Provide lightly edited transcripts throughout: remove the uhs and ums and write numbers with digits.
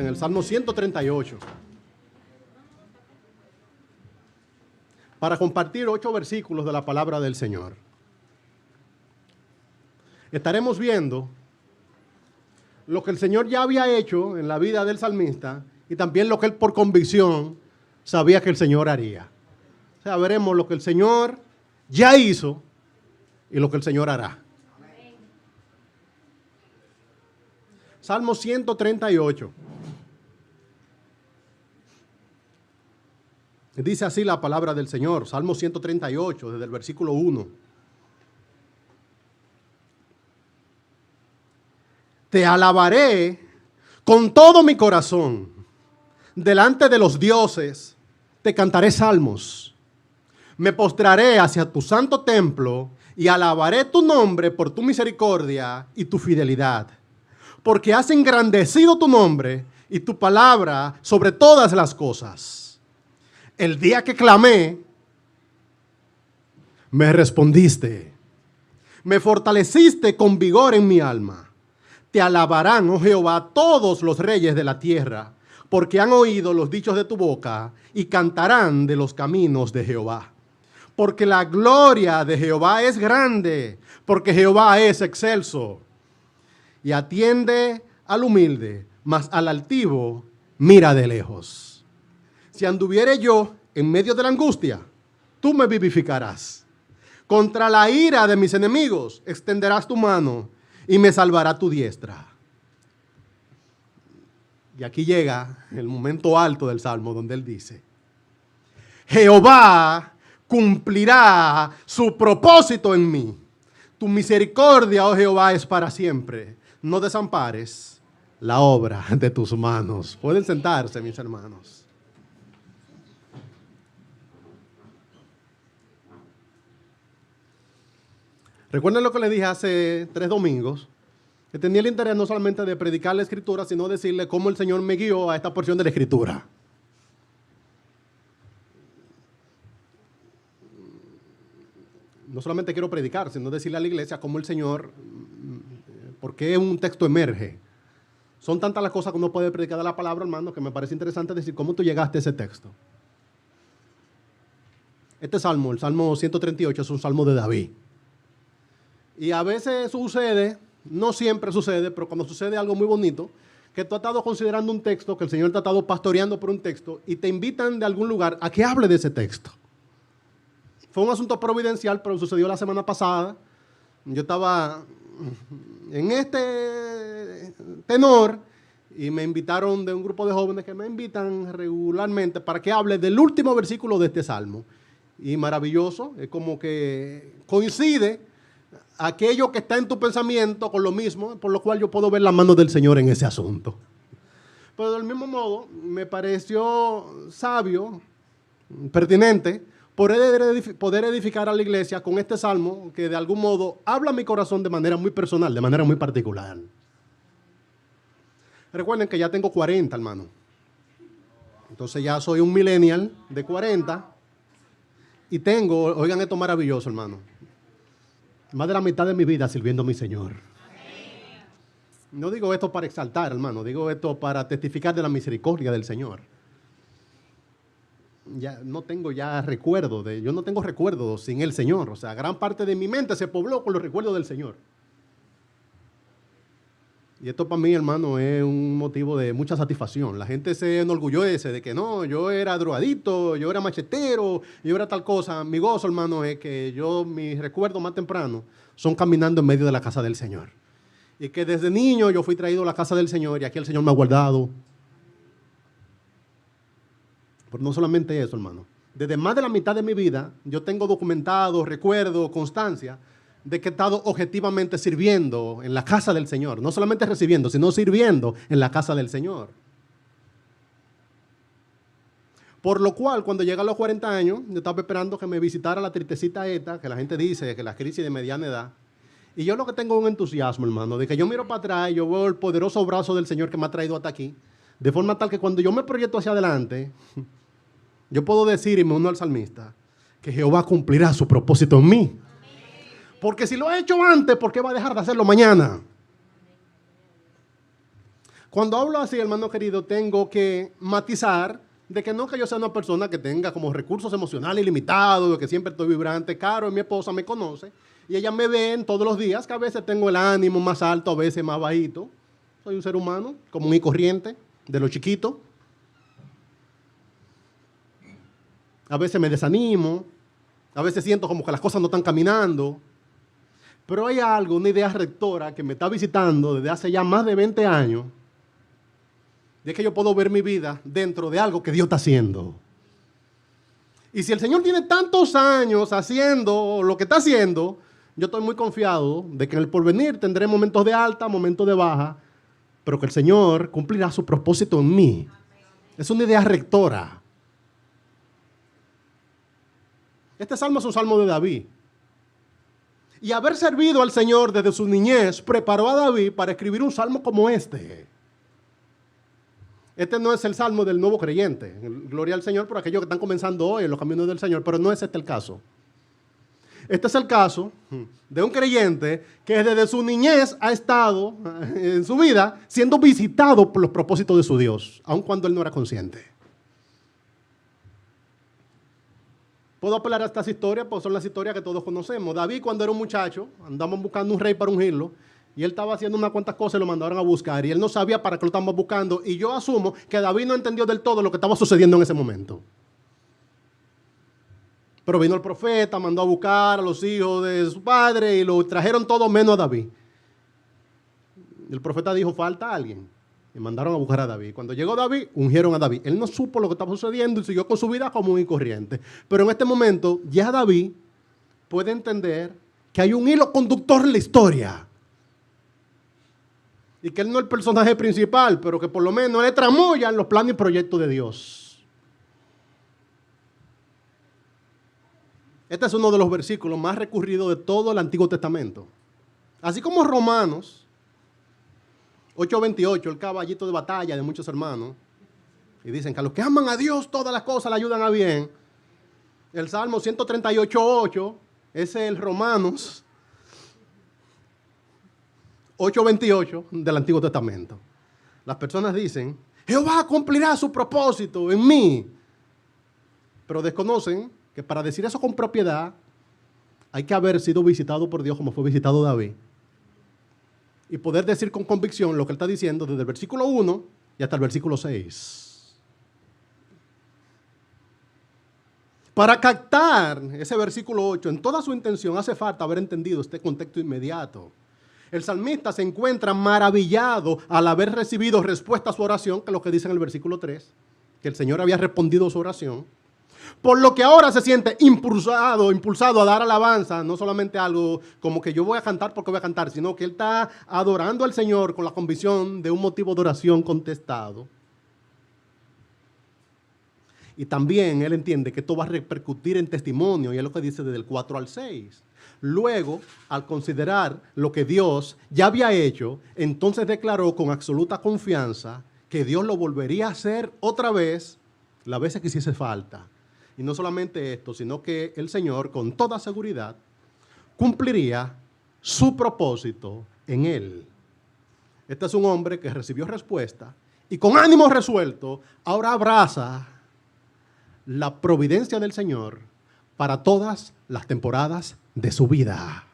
el Salmo 138, para compartir 8 versículos de la palabra del Señor. Estaremos viendo lo que el Señor ya había hecho en la vida del salmista y también lo que él por convicción sabía que el Señor haría. O sea, veremos lo que el Señor ya hizo y lo que el Señor hará. Salmo 138. Dice así la palabra del Señor, Salmo 138, desde el versículo 1. Te alabaré con todo mi corazón. Delante de los dioses te cantaré salmos. Me postraré hacia tu santo templo y alabaré tu nombre por tu misericordia y tu fidelidad. Porque has engrandecido tu nombre y tu palabra sobre todas las cosas. El día que clamé, me respondiste. Me fortaleciste con vigor en mi alma. Te alabarán, oh Jehová, todos los reyes de la tierra, porque han oído los dichos de tu boca y cantarán de los caminos de Jehová. Porque la gloria de Jehová es grande, porque Jehová es excelso. Y atiende al humilde, mas al altivo mira de lejos. Si anduviere yo en medio de la angustia, tú me vivificarás. Contra la ira de mis enemigos extenderás tu mano y me salvará tu diestra. Y aquí llega el momento alto del Salmo donde él dice: Jehová cumplirá su propósito en mí. Tu misericordia, oh Jehová, es para siempre. No desampares la obra de tus manos. Pueden sentarse, mis hermanos. Recuerden lo que les dije hace 3 domingos, que tenía el interés no solamente de predicar la Escritura, sino decirle cómo el Señor me guió a esta porción de la Escritura. No solamente quiero predicar, sino decirle a la iglesia cómo el Señor, por qué un texto emerge. Son tantas las cosas que uno puede predicar de la palabra, hermano, que me parece interesante decir cómo tú llegaste a ese texto. Este salmo, el Salmo 138, es un salmo de David. Y a veces sucede, no siempre sucede, pero cuando sucede algo muy bonito, que tú has estado considerando un texto, que el Señor te ha estado pastoreando por un texto, y te invitan de algún lugar a que hable de ese texto. Fue un asunto providencial, pero sucedió la semana pasada. Yo estaba en este tenor y me invitaron de un grupo de jóvenes que me invitan regularmente para que hable del último versículo de este salmo. Y maravilloso, es como que coincide aquello que está en tu pensamiento con lo mismo, por lo cual yo puedo ver la mano del Señor en ese asunto. Pero del mismo modo, me pareció sabio, pertinente, poder edificar a la iglesia con este salmo que de algún modo habla a mi corazón de manera muy personal, de manera muy particular. Recuerden que ya tengo 40, hermano. Entonces ya soy un millennial de 40 y tengo, oigan esto maravilloso, hermano, más de la mitad de mi vida sirviendo a mi Señor. No digo esto para exaltar, hermano, digo esto para testificar de la misericordia del Señor. Ya no tengo yo no tengo recuerdos sin el Señor. O sea, gran parte de mi mente se pobló con los recuerdos del Señor. Y esto para mí, hermano, es un motivo de mucha satisfacción. La gente se enorgullece de que no, yo era drogadito, yo era machetero, yo era tal cosa. Mi gozo, hermano, es que mis recuerdos más tempranos son caminando en medio de la casa del Señor. Y que desde niño yo fui traído a la casa del Señor y aquí el Señor me ha guardado. Pero no solamente eso, hermano. Desde más de la mitad de mi vida, yo tengo documentado, recuerdo, constancia de que he estado objetivamente sirviendo en la casa del Señor. No solamente recibiendo, sino sirviendo en la casa del Señor. Por lo cual, cuando llegué a los 40 años, yo estaba esperando que me visitara la tristecita esta, que la gente dice que la crisis de mediana edad. Y yo lo que tengo es un entusiasmo, hermano, de que yo miro para atrás y yo veo el poderoso brazo del Señor que me ha traído hasta aquí. De forma tal que cuando yo me proyecto hacia adelante, yo puedo decir, y me uno al salmista, que Jehová cumplirá su propósito en mí. Porque si lo ha hecho antes, ¿por qué va a dejar de hacerlo mañana? Cuando hablo así, hermano querido, tengo que matizar de que no que yo sea una persona que tenga como recursos emocionales ilimitados, de que siempre estoy vibrante. Caro, mi esposa me conoce y ella me ve todos los días que a veces tengo el ánimo más alto, a veces más bajito. Soy un ser humano común y corriente, de lo chiquito. A veces me desanimo, a veces siento como que las cosas no están caminando. Pero hay algo, una idea rectora que me está visitando desde hace ya más de 20 años, de que yo puedo ver mi vida dentro de algo que Dios está haciendo. Y si el Señor tiene tantos años haciendo lo que está haciendo, yo estoy muy confiado de que en el porvenir tendré momentos de alta, momentos de baja, pero que el Señor cumplirá su propósito en mí. Es una idea rectora. Este salmo es un salmo de David. Y haber servido al Señor desde su niñez preparó a David para escribir un salmo como este. Este no es el salmo del nuevo creyente. Gloria al Señor por aquellos que están comenzando hoy en los caminos del Señor, pero no es este el caso. Este es el caso de un creyente que desde su niñez ha estado en su vida siendo visitado por los propósitos de su Dios, aun cuando él no era consciente. Puedo apelar a estas historias, porque son las historias que todos conocemos. David, cuando era un muchacho, andaban buscando un rey para ungirlo, y él estaba haciendo unas cuantas cosas y lo mandaron a buscar, y él no sabía para qué lo estaban buscando, y yo asumo que David no entendió del todo lo que estaba sucediendo en ese momento. Pero vino el profeta, mandó a buscar a los hijos de su padre, y lo trajeron todo menos a David. Y el profeta dijo, falta alguien. Y mandaron a buscar a David. Cuando llegó David, ungieron a David. Él no supo lo que estaba sucediendo y siguió con su vida común y corriente. Pero en este momento, ya David puede entender que hay un hilo conductor en la historia. Y que él no es el personaje principal, pero que por lo menos él tramoya en los planes y proyectos de Dios. Este es uno de los versículos más recurridos de todo el Antiguo Testamento. Así como Romanos 8:28, el caballito de batalla de muchos hermanos, y dicen que a los que aman a Dios todas las cosas le ayudan a bien. El Salmo 138:8 es el Romanos 8:28 del Antiguo Testamento. Las personas dicen, Jehová cumplirá su propósito en mí, pero desconocen que para decir eso con propiedad hay que haber sido visitado por Dios como fue visitado David. Y poder decir con convicción lo que él está diciendo desde el versículo 1 y hasta el versículo 6. Para captar ese versículo 8 en toda su intención hace falta haber entendido este contexto inmediato. El salmista se encuentra maravillado al haber recibido respuesta a su oración, que es lo que dice en el versículo 3, que el Señor había respondido su oración. Por lo que ahora se siente impulsado a dar alabanza, no solamente algo como que yo voy a cantar porque voy a cantar, sino que él está adorando al Señor con la convicción de un motivo de oración contestado. Y también él entiende que esto va a repercutir en testimonio, y es lo que dice desde el 4 al 6. Luego, al considerar lo que Dios ya había hecho, entonces declaró con absoluta confianza que Dios lo volvería a hacer otra vez, las veces que hiciese falta. Y no solamente esto, sino que el Señor, con toda seguridad, cumpliría su propósito en él. Este es un hombre que recibió respuesta y con ánimo resuelto, ahora abraza la providencia del Señor para todas las temporadas de su vida.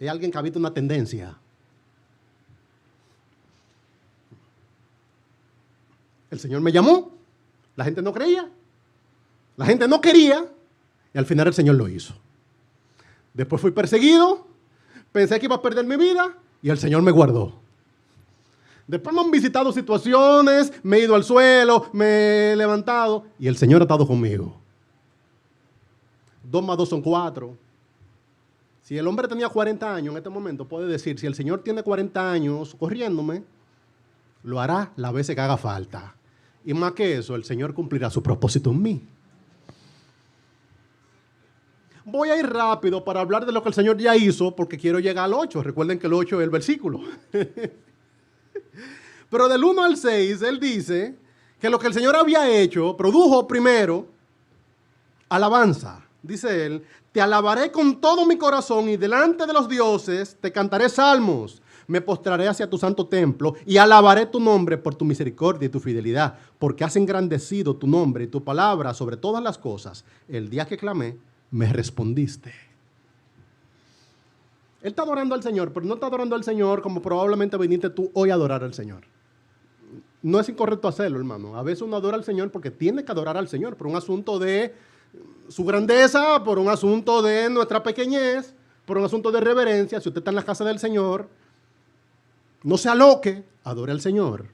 Es alguien que habita una tendencia. El Señor me llamó. La gente no creía, la gente no quería, y al final el Señor lo hizo. Después fui perseguido, pensé que iba a perder mi vida, y el Señor me guardó. Después me han visitado situaciones, me he ido al suelo, me he levantado, y el Señor ha estado conmigo. 2 más 2 son 4. Si el hombre tenía 40 años en este momento, puede decir, si el Señor tiene 40 años corriéndome, lo hará las veces que haga falta. Y más que eso, el Señor cumplirá su propósito en mí. Voy a ir rápido para hablar de lo que el Señor ya hizo, porque quiero llegar al 8. Recuerden que el 8 es el versículo. Pero del 1 al 6, él dice que lo que el Señor había hecho produjo primero alabanza. Dice él, te alabaré con todo mi corazón y delante de los dioses te cantaré salmos. me postraré hacia tu santo templo y alabaré tu nombre por tu misericordia y tu fidelidad, porque has engrandecido tu nombre y tu palabra sobre todas las cosas. El día que clamé, me respondiste. Él está adorando al Señor, pero no está adorando al Señor como probablemente viniste tú hoy a adorar al Señor. No es incorrecto hacerlo, hermano. A veces uno adora al Señor porque tiene que adorar al Señor por un asunto de su grandeza, por un asunto de nuestra pequeñez, por un asunto de reverencia. Si usted está en la casa del Señor, no se aloque, adore al Señor.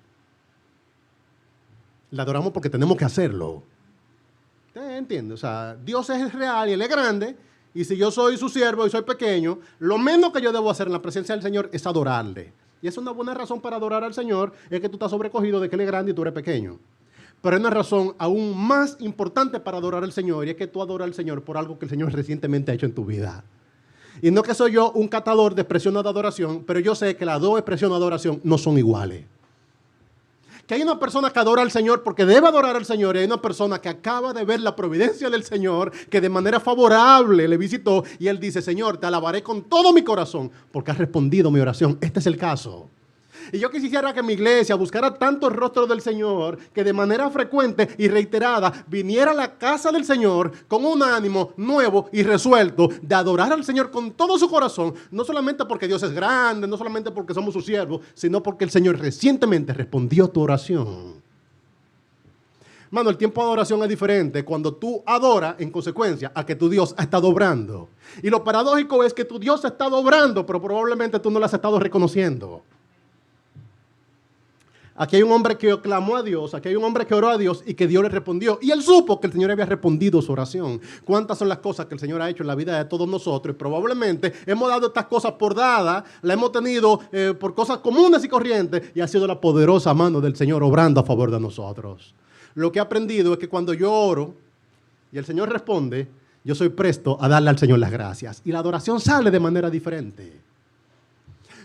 Le adoramos porque tenemos que hacerlo. ¿Usted entiende? O sea, Dios es real y Él es grande, y si yo soy su siervo y soy pequeño, lo menos que yo debo hacer en la presencia del Señor es adorarle. Y esa es una buena razón para adorar al Señor, es que tú estás sobrecogido de que Él es grande y tú eres pequeño. Pero hay una razón aún más importante para adorar al Señor, y es que tú adoras al Señor por algo que el Señor recientemente ha hecho en tu vida. Y no que soy yo un catador de expresiones de adoración, pero yo sé que las dos expresiones de adoración no son iguales. Que hay una persona que adora al Señor porque debe adorar al Señor, y hay una persona que acaba de ver la providencia del Señor, que de manera favorable le visitó, y él dice: Señor, te alabaré con todo mi corazón porque has respondido mi oración. Este es el caso. Y yo quisiera que mi iglesia buscara tanto el rostro del Señor, que de manera frecuente y reiterada viniera a la casa del Señor con un ánimo nuevo y resuelto de adorar al Señor con todo su corazón, no solamente porque Dios es grande, no solamente porque somos sus siervos, sino porque el Señor recientemente respondió tu oración. Mano, el tiempo de adoración es diferente cuando tú adoras en consecuencia a que tu Dios ha estado obrando. Y lo paradójico es que tu Dios ha estado obrando, pero probablemente tú no lo has estado reconociendo. Aquí hay un hombre que clamó a Dios, aquí hay un hombre que oró a Dios y que Dios le respondió. Y él supo que el Señor había respondido su oración. ¿Cuántas son las cosas que el Señor ha hecho en la vida de todos nosotros? Y probablemente hemos dado estas cosas por dadas, las hemos tenido por cosas comunes y corrientes, y ha sido la poderosa mano del Señor obrando a favor de nosotros. Lo que he aprendido es que cuando yo oro y el Señor responde, yo soy presto a darle al Señor las gracias. Y la adoración sale de manera diferente.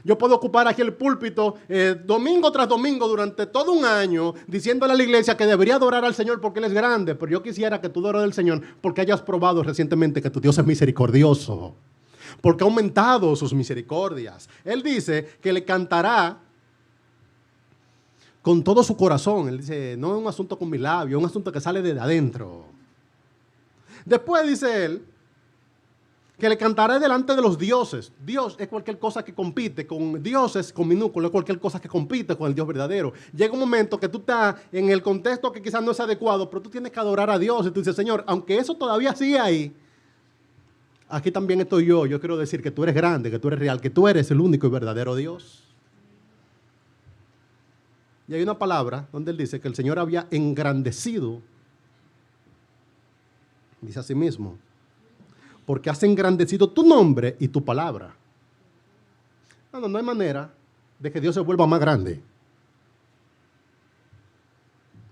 Yo puedo ocupar aquí el púlpito domingo tras domingo durante todo un año diciéndole a la iglesia que debería adorar al Señor porque Él es grande, pero yo quisiera que tú adores al Señor porque hayas probado recientemente que tu Dios es misericordioso, porque ha aumentado sus misericordias. Él dice que le cantará con todo su corazón. Él dice, no es un asunto con mi labio, es un asunto que sale de adentro. Después dice él, que le cantaré delante de los dioses. Dios es cualquier cosa que compite con dioses, con minúsculo, es cualquier cosa que compite con el Dios verdadero. Llega un momento que tú estás en el contexto que quizás no es adecuado, pero tú tienes que adorar a Dios. Y tú dices, Señor, aunque eso todavía sigue ahí, aquí también estoy yo. Yo quiero decir que tú eres grande, que tú eres real, que tú eres el único y verdadero Dios. Y hay una palabra donde él dice que el Señor había engrandecido, dice a sí mismo, porque has engrandecido tu nombre y tu palabra. No hay manera de que Dios se vuelva más grande.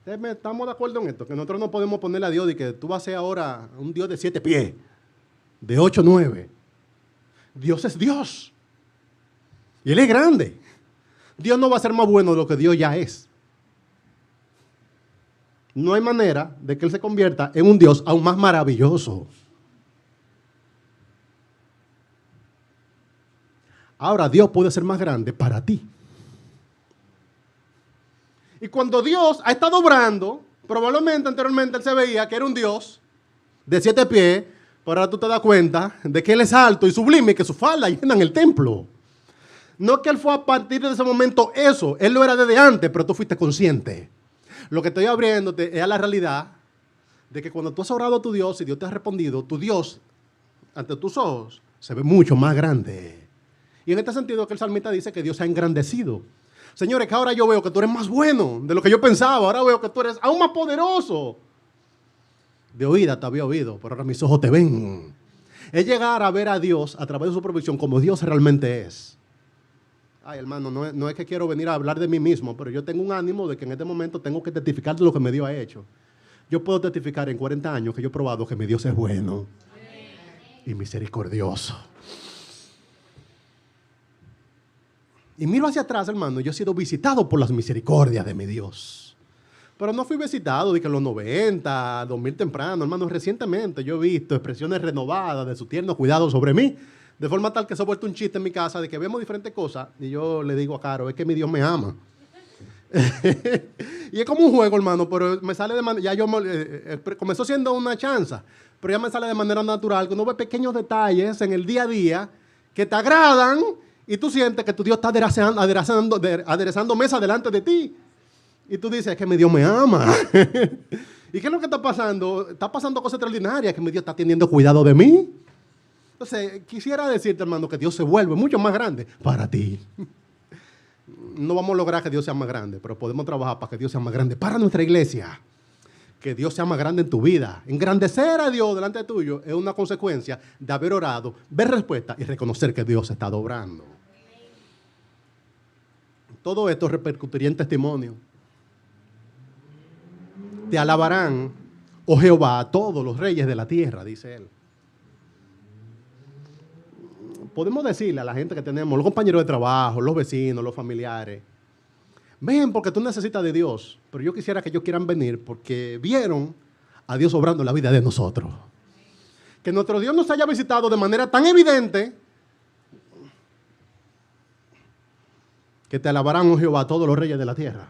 Estamos de acuerdo en esto, que nosotros no podemos ponerle a Dios y que tú vas a ser ahora un Dios de 7 pies, de 8, 9. Dios es Dios. Y Él es grande. Dios no va a ser más bueno de lo que Dios ya es. No hay manera de que Él se convierta en un Dios aún más maravilloso. Ahora Dios puede ser más grande para ti. Y cuando Dios ha estado obrando, probablemente anteriormente Él se veía que era un Dios de 7 pies, pero ahora tú te das cuenta de que Él es alto y sublime y que su falda llenan el templo. No es que Él fue a partir de ese momento eso, Él lo era desde antes, pero tú fuiste consciente. Lo que estoy abriéndote es a la realidad de que cuando tú has orado a tu Dios y Dios te ha respondido, tu Dios ante tus ojos se ve mucho más grande. Y en este sentido que el salmista dice que Dios se ha engrandecido. Señores, que ahora yo veo que tú eres más bueno de lo que yo pensaba. Ahora veo que tú eres aún más poderoso. De oída te había oído, pero ahora mis ojos te ven. Es llegar a ver a Dios a través de su provisión como Dios realmente es. Ay, hermano, no es que quiero venir a hablar de mí mismo, pero yo tengo un ánimo de que en este momento tengo que testificar de lo que mi Dios ha hecho. Yo puedo testificar en 40 años que yo he probado que mi Dios es bueno y misericordioso. Y miro hacia atrás, hermano, yo he sido visitado por las misericordias de mi Dios. Pero no fui visitado de que en los 90, 2000 temprano, hermano. Recientemente yo he visto expresiones renovadas de su tierno cuidado sobre mí De forma tal que se ha vuelto un chiste en mi casa de que vemos diferentes cosas y yo le digo a Caro, es que mi Dios me ama. Y es como un juego, hermano, pero me sale de manera, comenzó siendo una chanza, pero ya me sale de manera natural, que uno ve pequeños detalles en el día a día que te agradan y tú sientes que tu Dios está aderezando mesa delante de ti. Y tú dices, es que mi Dios me ama. ¿Y qué es lo que está pasando? Está pasando cosas extraordinarias, que mi Dios está teniendo cuidado de mí. Entonces, quisiera decirte, hermano, que Dios se vuelve mucho más grande para ti. No vamos a lograr que Dios sea más grande, pero podemos trabajar para que Dios sea más grande para nuestra iglesia. Que Dios sea más grande en tu vida. Engrandecer a Dios delante de tuyo es una consecuencia de haber orado, ver respuesta y reconocer que Dios está obrando. Todo esto repercutiría en testimonio. Te alabarán, oh Jehová, a todos los reyes de la tierra, dice él. Podemos decirle a la gente que tenemos, los compañeros de trabajo, los vecinos, los familiares, ven porque tú necesitas de Dios, pero yo quisiera que ellos quieran venir porque vieron a Dios obrando en la vida de nosotros. Que nuestro Dios nos haya visitado de manera tan evidente que te alabarán, oh Jehová, a todos los reyes de la tierra.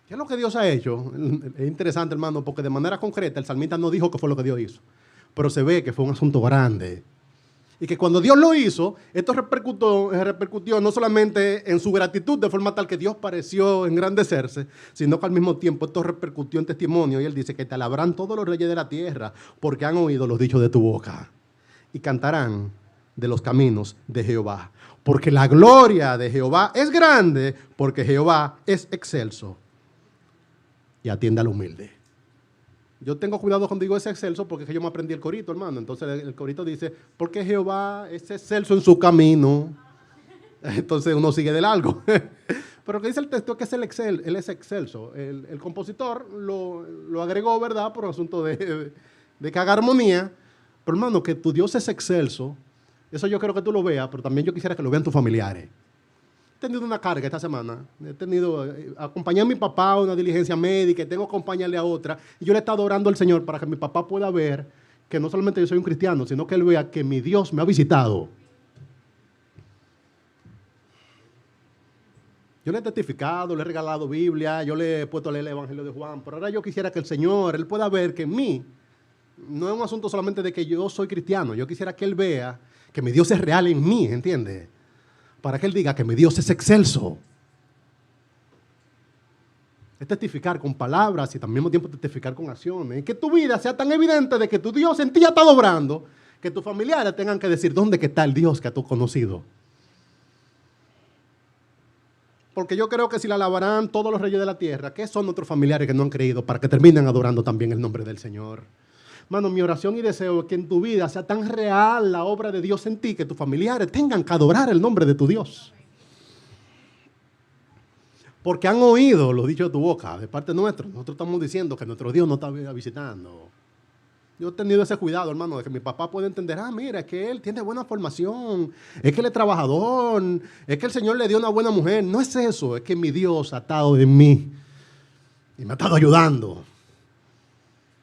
¿Qué es lo que Dios ha hecho? Es interesante, hermano, porque de manera concreta el salmista no dijo qué fue lo que Dios hizo, pero se ve que fue un asunto grande. Y que cuando Dios lo hizo, esto repercutió no solamente en su gratitud, de forma tal que Dios pareció engrandecerse, sino que al mismo tiempo esto repercutió en testimonio. Y él dice que te alabarán todos los reyes de la tierra, porque han oído los dichos de tu boca. Y cantarán de los caminos de Jehová. Porque la gloria de Jehová es grande, porque Jehová es excelso y atiende al humilde. Yo tengo cuidado cuando digo ese excelso porque es que yo me aprendí el corito, hermano. Entonces el corito dice, porque Jehová es excelso en su camino. Entonces uno sigue de largo. Pero que dice el texto que es él es excelso. El compositor lo agregó, ¿verdad? Por asunto de que haga armonía. Pero hermano, que tu Dios es excelso, eso yo quiero que tú lo veas, pero también yo quisiera que lo vean tus familiares. He tenido una carga esta semana. Acompañé a mi papá a una diligencia médica y tengo que acompañarle a otra. Y yo le he estado orando al Señor para que mi papá pueda ver que no solamente yo soy un cristiano, sino que él vea que mi Dios me ha visitado. Yo le he testificado, le he regalado Biblia, yo le he puesto a leer el Evangelio de Juan, pero ahora yo quisiera que el Señor, él pueda ver que en mí, no es un asunto solamente de que yo soy cristiano, yo quisiera que él vea que mi Dios es real en mí, ¿entiendes? Para que él diga que mi Dios es excelso. Es testificar con palabras y también al mismo tiempo testificar con acciones. Y que tu vida sea tan evidente de que tu Dios en ti ya está obrando, que tus familiares tengan que decir, ¿dónde está el Dios que tú has conocido? Porque yo creo que si la alabarán todos los reyes de la tierra, ¿qué son nuestros familiares que no han creído para que terminen adorando también el nombre del Señor? Hermano, mi oración y deseo es que en tu vida sea tan real la obra de Dios en ti que tus familiares tengan que adorar el nombre de tu Dios. Porque han oído los dichos de tu boca de parte nuestra. Nosotros estamos diciendo que nuestro Dios nos está visitando. Yo he tenido ese cuidado, hermano, de que mi papá pueda entender, mira, es que él tiene buena formación, es que él es trabajador, es que el Señor le dio una buena mujer. No es eso, es que mi Dios ha estado en mí y me ha estado ayudando.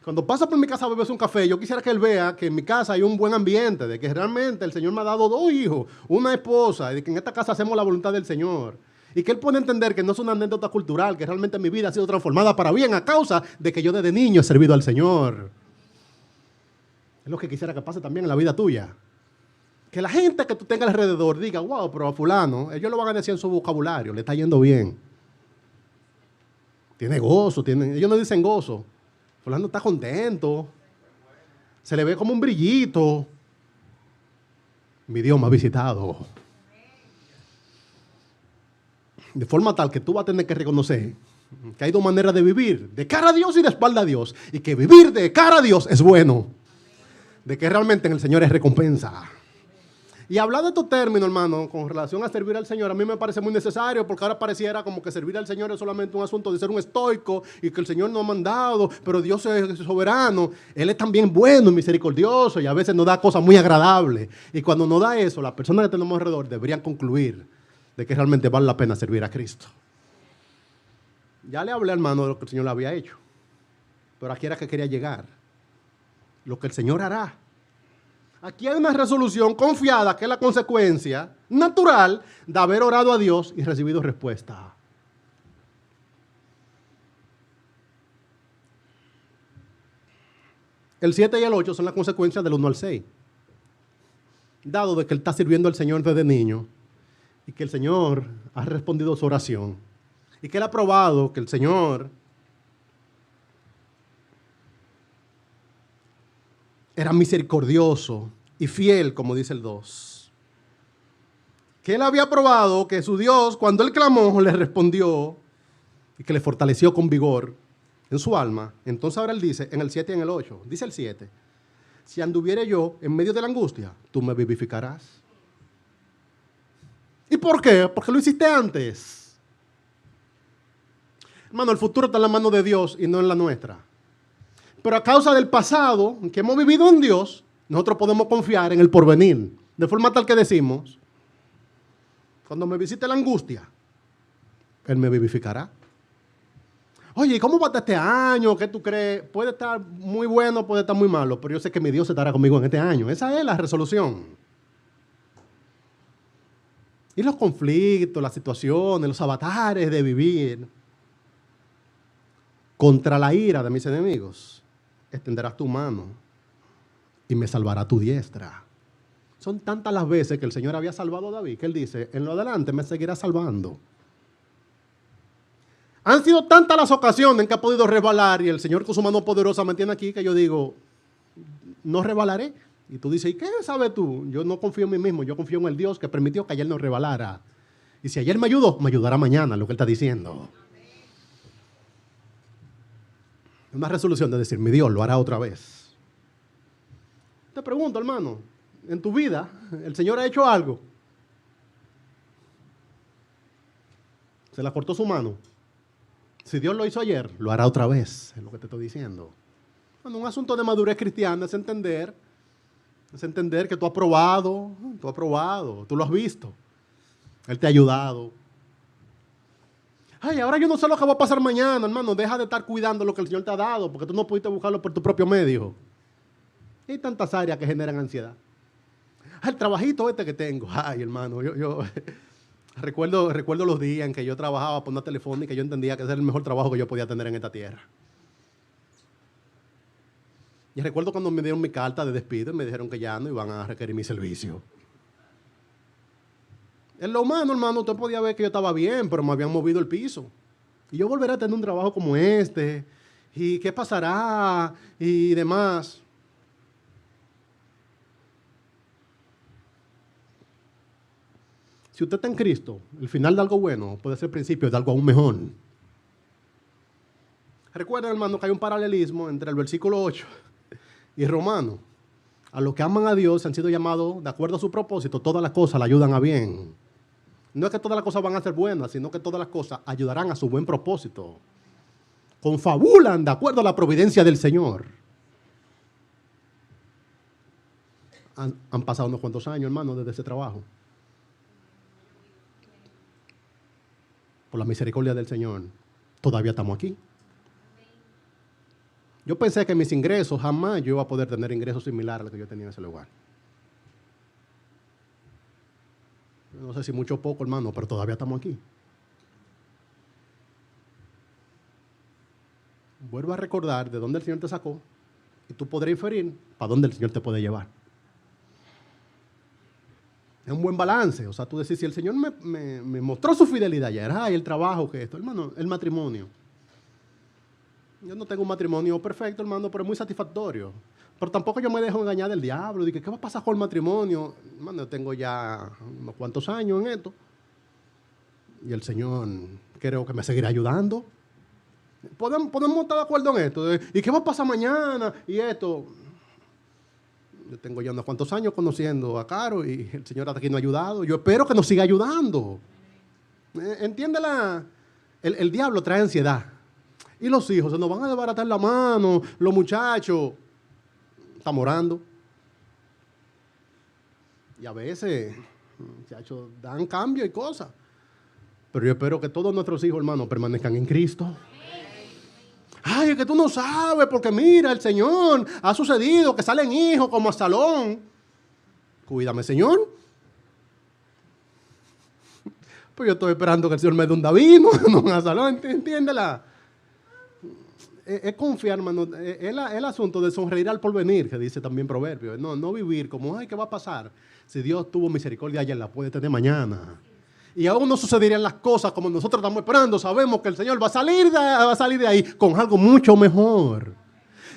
Cuando pasa por mi casa a beberse un café, yo quisiera que él vea que en mi casa hay un buen ambiente, de que realmente el Señor me ha dado 2 hijos, una esposa, y de que en esta casa hacemos la voluntad del Señor. Y que él pueda entender que no es una anécdota cultural, que realmente mi vida ha sido transformada para bien a causa de que yo desde niño he servido al Señor. Es lo que quisiera que pase también en la vida tuya. Que la gente que tú tengas alrededor diga, wow, pero a fulano, ellos lo van a decir en su vocabulario, le está yendo bien. Tiene gozo, ellos no dicen gozo. Fulano está contento. Se le ve como un brillito. Mi Dios me ha visitado. De forma tal que tú vas a tener que reconocer que hay 2 maneras de vivir. De cara a Dios y de espalda a Dios. Y que vivir de cara a Dios es bueno. De que realmente en el Señor es recompensa. Y hablar de estos términos, hermano, con relación a servir al Señor, a mí me parece muy necesario, porque ahora pareciera como que servir al Señor es solamente un asunto de ser un estoico y que el Señor nos ha mandado, pero Dios es soberano. Él es también bueno y misericordioso y a veces nos da cosas muy agradables. Y cuando nos da eso, las personas que tenemos alrededor deberían concluir de que realmente vale la pena servir a Cristo. Ya le hablé, hermano, de lo que el Señor le había hecho, pero aquí era que quería llegar. Lo que el Señor hará. Aquí hay una resolución confiada que es la consecuencia natural de haber orado a Dios y recibido respuesta. El 7 y el 8 son las consecuencias del 1 al 6. Dado de que él está sirviendo al Señor desde niño y que el Señor ha respondido su oración y que él ha probado que el Señor era misericordioso y fiel, como dice el 2. Que él había probado que su Dios, cuando él clamó, le respondió y que le fortaleció con vigor en su alma. Entonces ahora él dice, en el 7 y en el 8, dice el 7, si anduviere yo en medio de la angustia, tú me vivificarás. ¿Y por qué? Porque lo hiciste antes. Hermano, el futuro está en la mano de Dios y no en la nuestra. Pero a causa del pasado que hemos vivido en Dios, nosotros podemos confiar en el porvenir. De forma tal que decimos, cuando me visite la angustia, Él me vivificará. Oye, ¿cómo va a estar este año? ¿Qué tú crees? Puede estar muy bueno, puede estar muy malo, pero yo sé que mi Dios estará conmigo en este año. Esa es la resolución. Y los conflictos, las situaciones, los avatares de vivir contra la ira de mis enemigos, extenderás tu mano y me salvará tu diestra. Son tantas las veces que el Señor había salvado a David que él dice, en lo adelante me seguirá salvando. Han sido tantas las ocasiones en que ha podido resbalar y el Señor con su mano poderosa me tiene aquí que yo digo, no resbalaré. Y tú dices, ¿y qué sabes tú? Yo no confío en mí mismo, yo confío en el Dios que permitió que ayer no resbalara. Y si ayer me ayudó, me ayudará mañana, lo que Él está diciendo. Una resolución de decir, mi Dios lo hará otra vez. Te pregunto, hermano, en tu vida, ¿el Señor ha hecho algo? ¿Se la cortó su mano? Si Dios lo hizo ayer, lo hará otra vez, es lo que te estoy diciendo. Bueno, un asunto de madurez cristiana es entender que tú has probado, tú lo has visto. Él te ha ayudado. Ay, ahora yo no sé lo que va a pasar mañana, hermano. Deja de estar cuidando lo que el Señor te ha dado, porque tú no pudiste buscarlo por tu propio medio. Hay tantas áreas que generan ansiedad. Ay, el trabajito este que tengo. Ay, hermano, yo recuerdo los días en que yo trabajaba por una telefónica y yo entendía que ese era el mejor trabajo que yo podía tener en esta tierra. Y recuerdo cuando me dieron mi carta de despido y me dijeron que ya no iban a requerir mi servicio. En lo humano, hermano, usted podía ver que yo estaba bien, pero me habían movido el piso. Y yo volveré a tener un trabajo como este. ¿Y qué pasará? Y demás. Si usted está en Cristo, el final de algo bueno puede ser el principio de algo aún mejor. Recuerden, hermano, que hay un paralelismo entre el versículo 8 y Romano. A los que aman a Dios han sido llamados, de acuerdo a su propósito, todas las cosas le ayudan a bien. No es que todas las cosas van a ser buenas, sino que todas las cosas ayudarán a su buen propósito. Confabulan de acuerdo a la providencia del Señor. Han pasado unos cuantos años, hermano, desde ese trabajo. Por la misericordia del Señor, todavía estamos aquí. Yo pensé que mis ingresos, jamás yo iba a poder tener ingresos similares a los que yo tenía en ese lugar. No sé si mucho o poco, hermano, pero todavía estamos aquí. Vuelvo a recordar de dónde el Señor te sacó y tú podrás inferir para dónde el Señor te puede llevar. Es un buen balance. O sea, tú decís, si el Señor me mostró su fidelidad ayer, ay, el trabajo, que esto, hermano, el matrimonio. Yo no tengo un matrimonio perfecto, hermano, pero es muy satisfactorio. Pero tampoco yo me dejo engañar del diablo. Dije, ¿qué va a pasar con el matrimonio? Hermano, yo tengo ya unos cuantos años en esto. Y el Señor creo que me seguirá ayudando. Podemos estar de acuerdo en esto. ¿Y qué va a pasar mañana? Y esto. Yo tengo ya unos cuantos años conociendo a Caro y el Señor hasta aquí nos ha ayudado. Yo espero que nos siga ayudando. ¿Entiéndela? El diablo trae ansiedad. Y los hijos se nos van a desbaratar la mano, los muchachos. Estamos orando. Y a veces, muchachos, dan cambio y cosas. Pero yo espero que todos nuestros hijos, hermanos, permanezcan en Cristo. Ay, es que tú no sabes, porque mira, el Señor ha sucedido que salen hijos como Absalón. Cuídame, Señor. Pues yo estoy esperando que el Señor me dé un David, no un salón, entiéndela. Es confiar, hermano. El asunto de sonreír al porvenir, que dice también Proverbio. No vivir como, ay, ¿qué va a pasar? Si Dios tuvo misericordia ayer, la puede tener mañana. Y aún no sucederían las cosas como nosotros estamos esperando. Sabemos que el Señor va a salir de ahí con algo mucho mejor.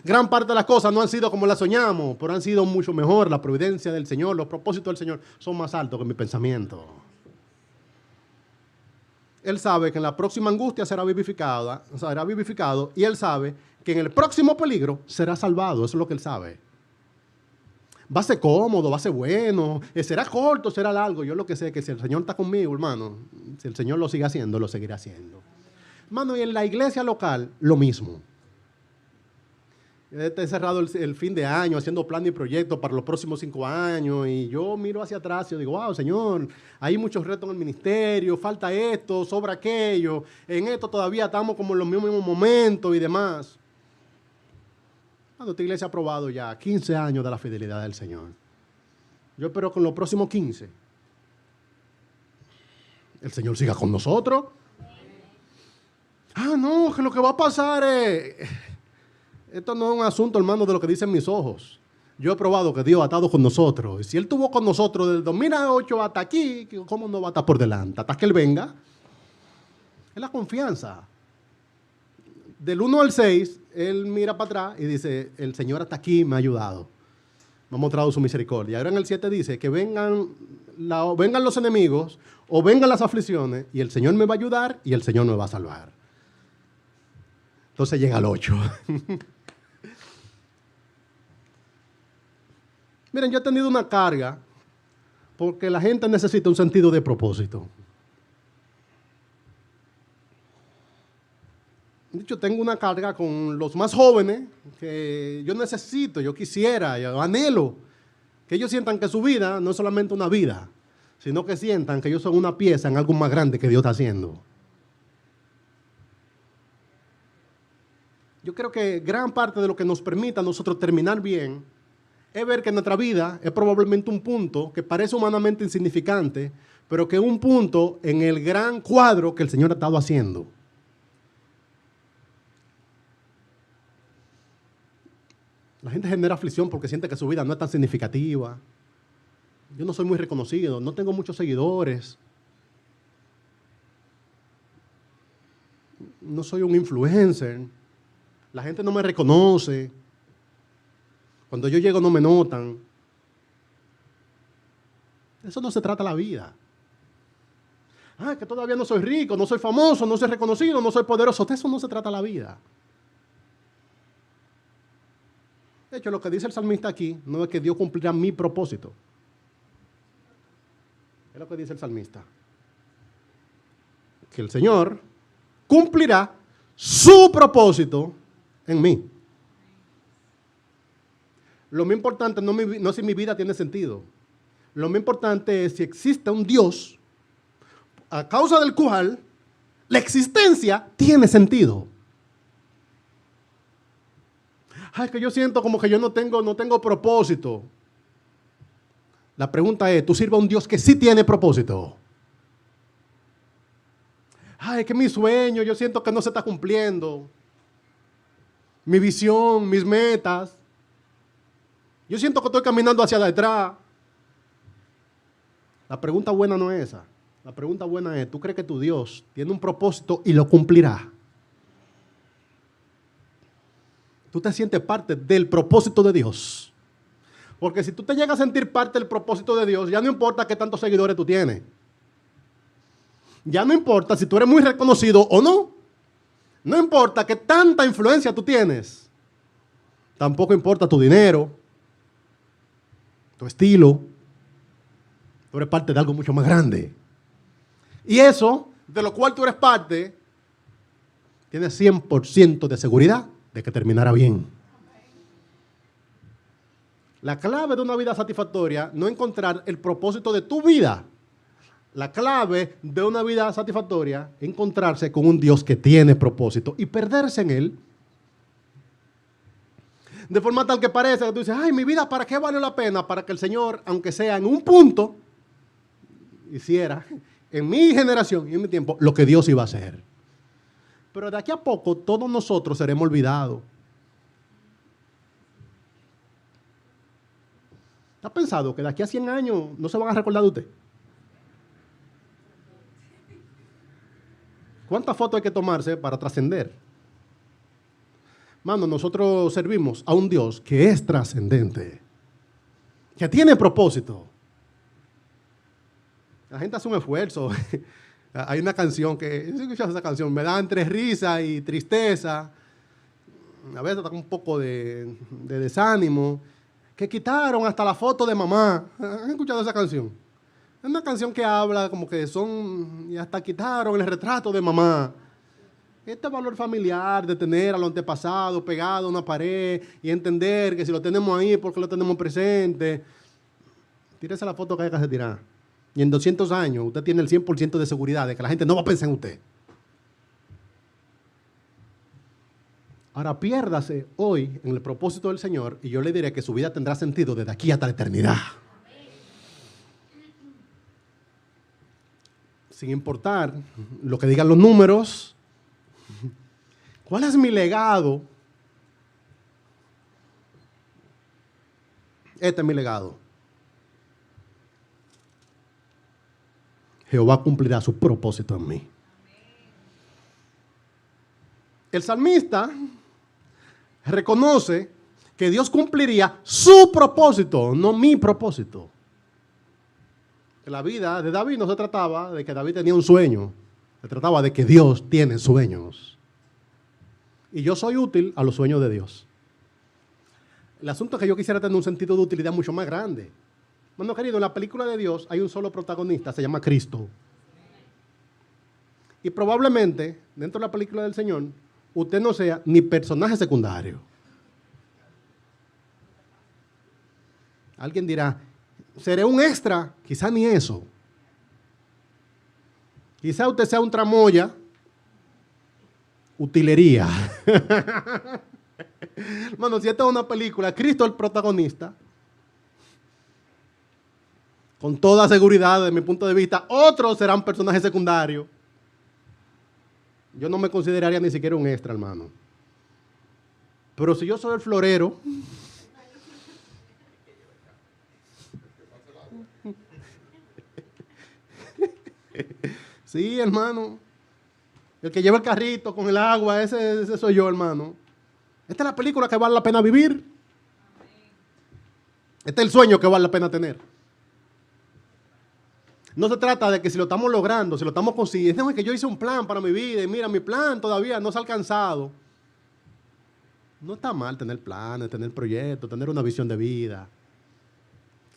Gran parte de las cosas no han sido como las soñamos, pero han sido mucho mejor. La providencia del Señor, los propósitos del Señor son más altos que mi pensamiento. Él sabe que en la próxima angustia será vivificado, y él sabe que en el próximo peligro será salvado. Eso es lo que él sabe. Va a ser cómodo, va a ser bueno, será corto, será largo. Yo lo que sé es que si el Señor está conmigo, hermano, si el Señor lo sigue haciendo, lo seguirá haciendo. Hermano, y en la iglesia local, lo mismo. He cerrado el fin de año haciendo plan y proyectos para los próximos 5 años y yo miro hacia atrás y digo, wow, Señor, hay muchos retos en el ministerio, falta esto, sobra aquello, en esto todavía estamos como en los mismos momentos y demás. Esta iglesia ha probado ya 15 años de la fidelidad del Señor. Yo espero que en los próximos 15 el Señor siga con nosotros. No, que lo que va a pasar es... Esto no es un asunto, hermano, de lo que dicen mis ojos. Yo he probado que Dios ha estado con nosotros. Y si Él estuvo con nosotros desde el 2008 hasta aquí, ¿cómo no va a estar por delante? Hasta que Él venga. Es la confianza. Del 1 al 6, Él mira para atrás y dice, el Señor hasta aquí me ha ayudado. Me ha mostrado su misericordia. Ahora en el 7 dice que vengan los enemigos o vengan las aflicciones y el Señor me va a ayudar y el Señor me va a salvar. Entonces llega el 8. Miren, yo he tenido una carga porque la gente necesita un sentido de propósito. De hecho, tengo una carga con los más jóvenes que yo quisiera, yo anhelo que ellos sientan que su vida no es solamente una vida, sino que sientan que ellos son una pieza en algo más grande que Dios está haciendo. Yo creo que gran parte de lo que nos permite a nosotros terminar bien es ver que nuestra vida es probablemente un punto que parece humanamente insignificante, pero que es un punto en el gran cuadro que el Señor ha estado haciendo. La gente genera aflicción porque siente que su vida no es tan significativa. Yo no soy muy reconocido, no tengo muchos seguidores. No soy un influencer. La gente no me reconoce. Cuando yo llego no me notan. Eso no se trata la vida. Que todavía no soy rico, no soy famoso, no soy reconocido, no soy poderoso. De eso no se trata la vida. De hecho, lo que dice el salmista aquí no es que Dios cumplirá mi propósito. Es lo que dice el salmista. Que el Señor cumplirá su propósito en mí. Lo más importante no es si mi vida tiene sentido. Lo más importante es si existe un Dios a causa del cual la existencia tiene sentido. Que yo siento como que yo no tengo propósito. La pregunta es, ¿tú sirves a un Dios que sí tiene propósito? Es que mi sueño, yo siento que no se está cumpliendo. Mi visión, mis metas. Yo siento que estoy caminando hacia detrás. La pregunta buena no es esa. La pregunta buena es, ¿tú crees que tu Dios tiene un propósito y lo cumplirá? Tú te sientes parte del propósito de Dios. Porque si tú te llegas a sentir parte del propósito de Dios, ya no importa qué tantos seguidores tú tienes. Ya no importa si tú eres muy reconocido o no. No importa qué tanta influencia tú tienes. Tampoco importa tu dinero, tu estilo. Tú eres parte de algo mucho más grande. Y eso, de lo cual tú eres parte, tienes 100% de seguridad de que terminará bien. La clave de una vida satisfactoria no es encontrar el propósito de tu vida. La clave de una vida satisfactoria es encontrarse con un Dios que tiene propósito y perderse en Él. De forma tal que parece que tú dices, ay, mi vida, ¿para qué valió la pena? Para que el Señor, aunque sea en un punto, hiciera en mi generación y en mi tiempo lo que Dios iba a hacer. Pero de aquí a poco todos nosotros seremos olvidados. ¿Ha pensado que de aquí a 100 años no se van a recordar de usted? ¿Cuántas fotos hay que tomarse para trascender? Mano, nosotros servimos a un Dios que es trascendente, que tiene propósito. La gente hace un esfuerzo. Hay una canción que, si escuchas esa canción, me da entre risa y tristeza, a veces hasta un poco de desánimo, que quitaron hasta la foto de mamá. ¿Han escuchado esa canción? Es una canción que habla como que y hasta quitaron el retrato de mamá. Este valor familiar de tener a los antepasados pegado a una pared y entender que si lo tenemos ahí, porque lo tenemos presente. Tírese la foto que hay que tirar. Y en 200 años usted tiene el 100% de seguridad de que la gente no va a pensar en usted. Ahora piérdase hoy en el propósito del Señor y yo le diré que su vida tendrá sentido desde aquí hasta la eternidad. Sin importar lo que digan los números. ¿Cuál es mi legado? Este es mi legado. Jehová cumplirá su propósito en mí. El salmista reconoce que Dios cumpliría su propósito, no mi propósito. La vida de David no se trataba de que David tenía un sueño, se trataba de que Dios tiene sueños. Y yo soy útil a los sueños de Dios. El asunto es que yo quisiera tener un sentido de utilidad mucho más grande. Hermano querido, en la película de Dios hay un solo protagonista, se llama Cristo. Y probablemente, dentro de la película del Señor, usted no sea ni personaje secundario. Alguien dirá, seré un extra, quizá ni eso. Quizá usted sea un tramoya, utilería. Hermano, si esta es una película, Cristo es el protagonista, con toda seguridad, desde mi punto de vista, otros serán personajes secundarios. Yo no me consideraría ni siquiera un extra, hermano. Pero si yo soy el florero, sí, hermano, el que lleva el carrito con el agua, ese soy yo, hermano. Esta es la película que vale la pena vivir. Este es el sueño que vale la pena tener. No se trata de que si lo estamos logrando, si lo estamos consiguiendo, es que yo hice un plan para mi vida y mira, mi plan todavía no se ha alcanzado. No está mal tener planes, tener proyectos, tener una visión de vida.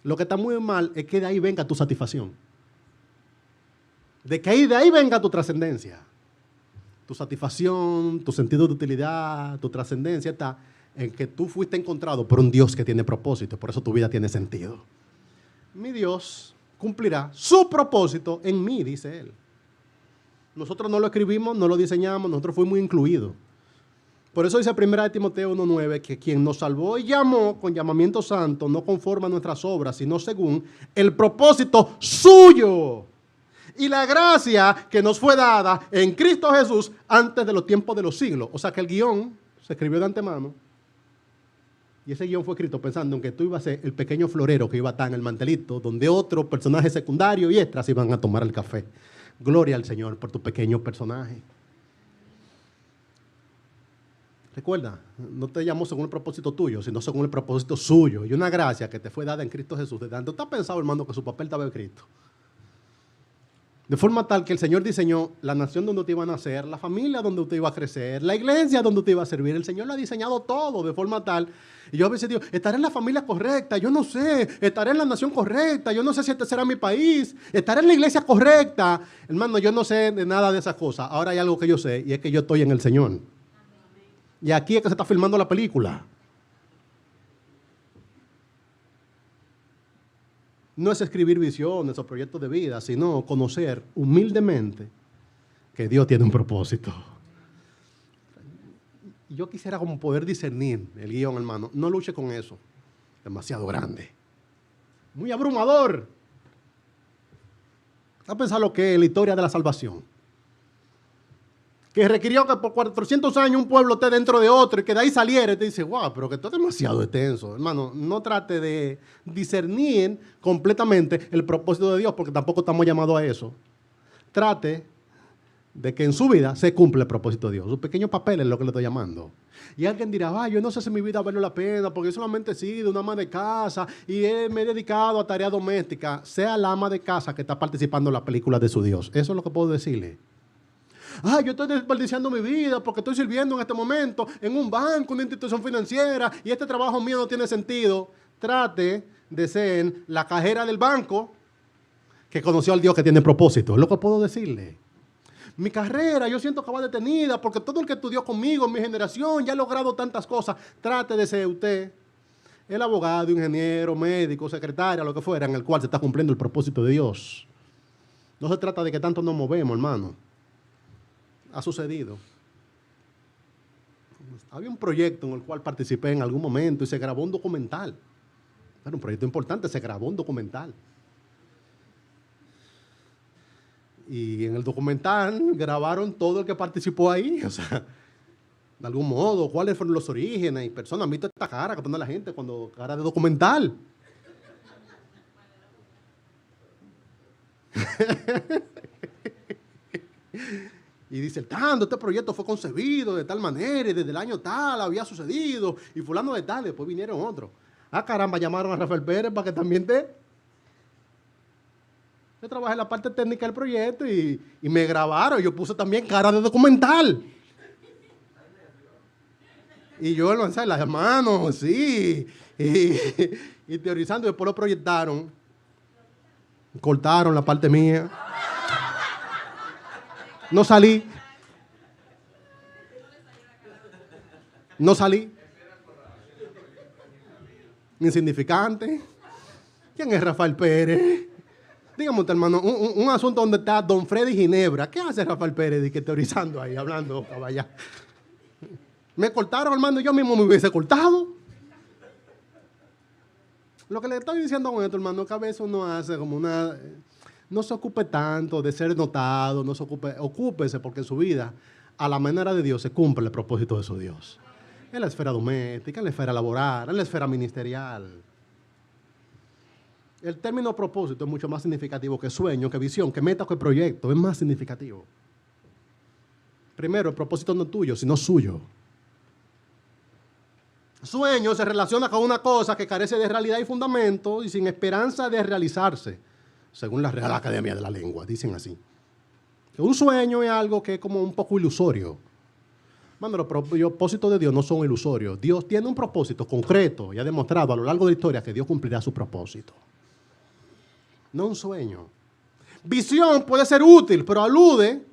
Lo que está muy mal es que de ahí venga tu satisfacción. De ahí venga tu trascendencia. Tu satisfacción, tu sentido de utilidad, tu trascendencia está en que tú fuiste encontrado por un Dios que tiene propósito. Por eso tu vida tiene sentido. Mi Dios cumplirá su propósito en mí, dice él. Nosotros no lo escribimos, no lo diseñamos, nosotros fuimos incluidos. Por eso dice 1 Timoteo 1:9 que quien nos salvó y llamó con llamamiento santo, no conforme a nuestras obras, sino según el propósito suyo y la gracia que nos fue dada en Cristo Jesús antes de los tiempos de los siglos. O sea que el guión se escribió de antemano. Y ese guión fue escrito pensando en que tú ibas a ser el pequeño florero que iba a estar en el mantelito, donde otros personajes secundarios y extras iban a tomar el café. Gloria al Señor por tu pequeño personaje. Recuerda, no te llamó según el propósito tuyo, sino según el propósito suyo. Y una gracia que te fue dada en Cristo Jesús. ¿Usted ha pensado, hermano, que su papel estaba escrito? De forma tal que el Señor diseñó la nación donde usted iba a nacer, la familia donde usted iba a crecer, la iglesia donde usted iba a servir. El Señor lo ha diseñado todo de forma tal. Y yo a veces digo, estaré en la familia correcta, yo no sé, estaré en la nación correcta, yo no sé si este será mi país, estaré en la iglesia correcta. Hermano, yo no sé de nada de esas cosas. Ahora hay algo que yo sé y es que yo estoy en el Señor. Y aquí es que se está filmando la película. No es escribir visiones o proyectos de vida, sino conocer humildemente que Dios tiene un propósito. Y yo quisiera como poder discernir el guión, hermano. No luche con eso. Demasiado grande. Muy abrumador. A pensar lo que es la historia de la salvación. Que requirió que por 400 años un pueblo esté dentro de otro y que de ahí saliera y te dice, wow, pero que esto es demasiado extenso. Hermano, no trate de discernir completamente el propósito de Dios porque tampoco estamos llamados a eso. Trate de que en su vida se cumple el propósito de Dios. Su pequeño papel es lo que le estoy llamando. Y alguien dirá, yo no sé si mi vida vale la pena porque yo solamente he sido una ama de casa y me he dedicado a tarea doméstica. Sea la ama de casa que está participando en la película de su Dios. Eso es lo que puedo decirle. Yo estoy desperdiciando mi vida porque estoy sirviendo en este momento en un banco, una institución financiera y este trabajo mío no tiene sentido. Trate de ser la cajera del banco que conoció al Dios que tiene propósito. Es lo que puedo decirle. Mi carrera, yo siento que va detenida porque todo el que estudió conmigo en mi generación ya ha logrado tantas cosas. Trate de ser usted el abogado, ingeniero, médico, secretaria, lo que fuera, en el cual se está cumpliendo el propósito de Dios. No se trata de que tanto nos movemos, hermano. Ha sucedido. Había un proyecto en el cual participé en algún momento y se grabó un documental. Era un proyecto importante, se grabó un documental. Y en el documental grabaron todo el que participó ahí, o sea, de algún modo, cuáles fueron los orígenes. Y personas han visto esta cara que pone la gente cuando cara de documental. Y dice, este proyecto fue concebido de tal manera y desde el año tal había sucedido y fulano de tal, después vinieron otros. Caramba, llamaron a Rafael Pérez para que también Yo trabajé en la parte técnica del proyecto y me grabaron. Yo puse también cara de documental. Y yo lancé las manos, sí. Y teorizando, después lo proyectaron. Cortaron la parte mía. No salí. No salí. Insignificante. ¿Quién es Rafael Pérez? Dígame usted, hermano, un asunto donde está don Freddy Ginebra. ¿Qué hace Rafael Pérez teorizando ahí, hablando caballá? Me cortaron, hermano, yo mismo me hubiese cortado. Lo que le estoy diciendo con esto, hermano, es que a veces uno hace como una... No se ocupe tanto de ser notado, ocúpese porque en su vida, a la manera de Dios, se cumple el propósito de su Dios. En la esfera doméstica, en la esfera laboral, en la esfera ministerial. El término propósito es mucho más significativo que sueño, que visión, que meta, que proyecto. Es más significativo. Primero, el propósito no es tuyo, sino suyo. Sueño se relaciona con una cosa que carece de realidad y fundamento y sin esperanza de realizarse, según la Real Academia de la Lengua, dicen así. Un sueño es algo que es como un poco ilusorio. Bueno, los propósitos de Dios no son ilusorios. Dios tiene un propósito concreto y ha demostrado a lo largo de la historia que Dios cumplirá su propósito. No un sueño. Visión puede ser útil, pero alude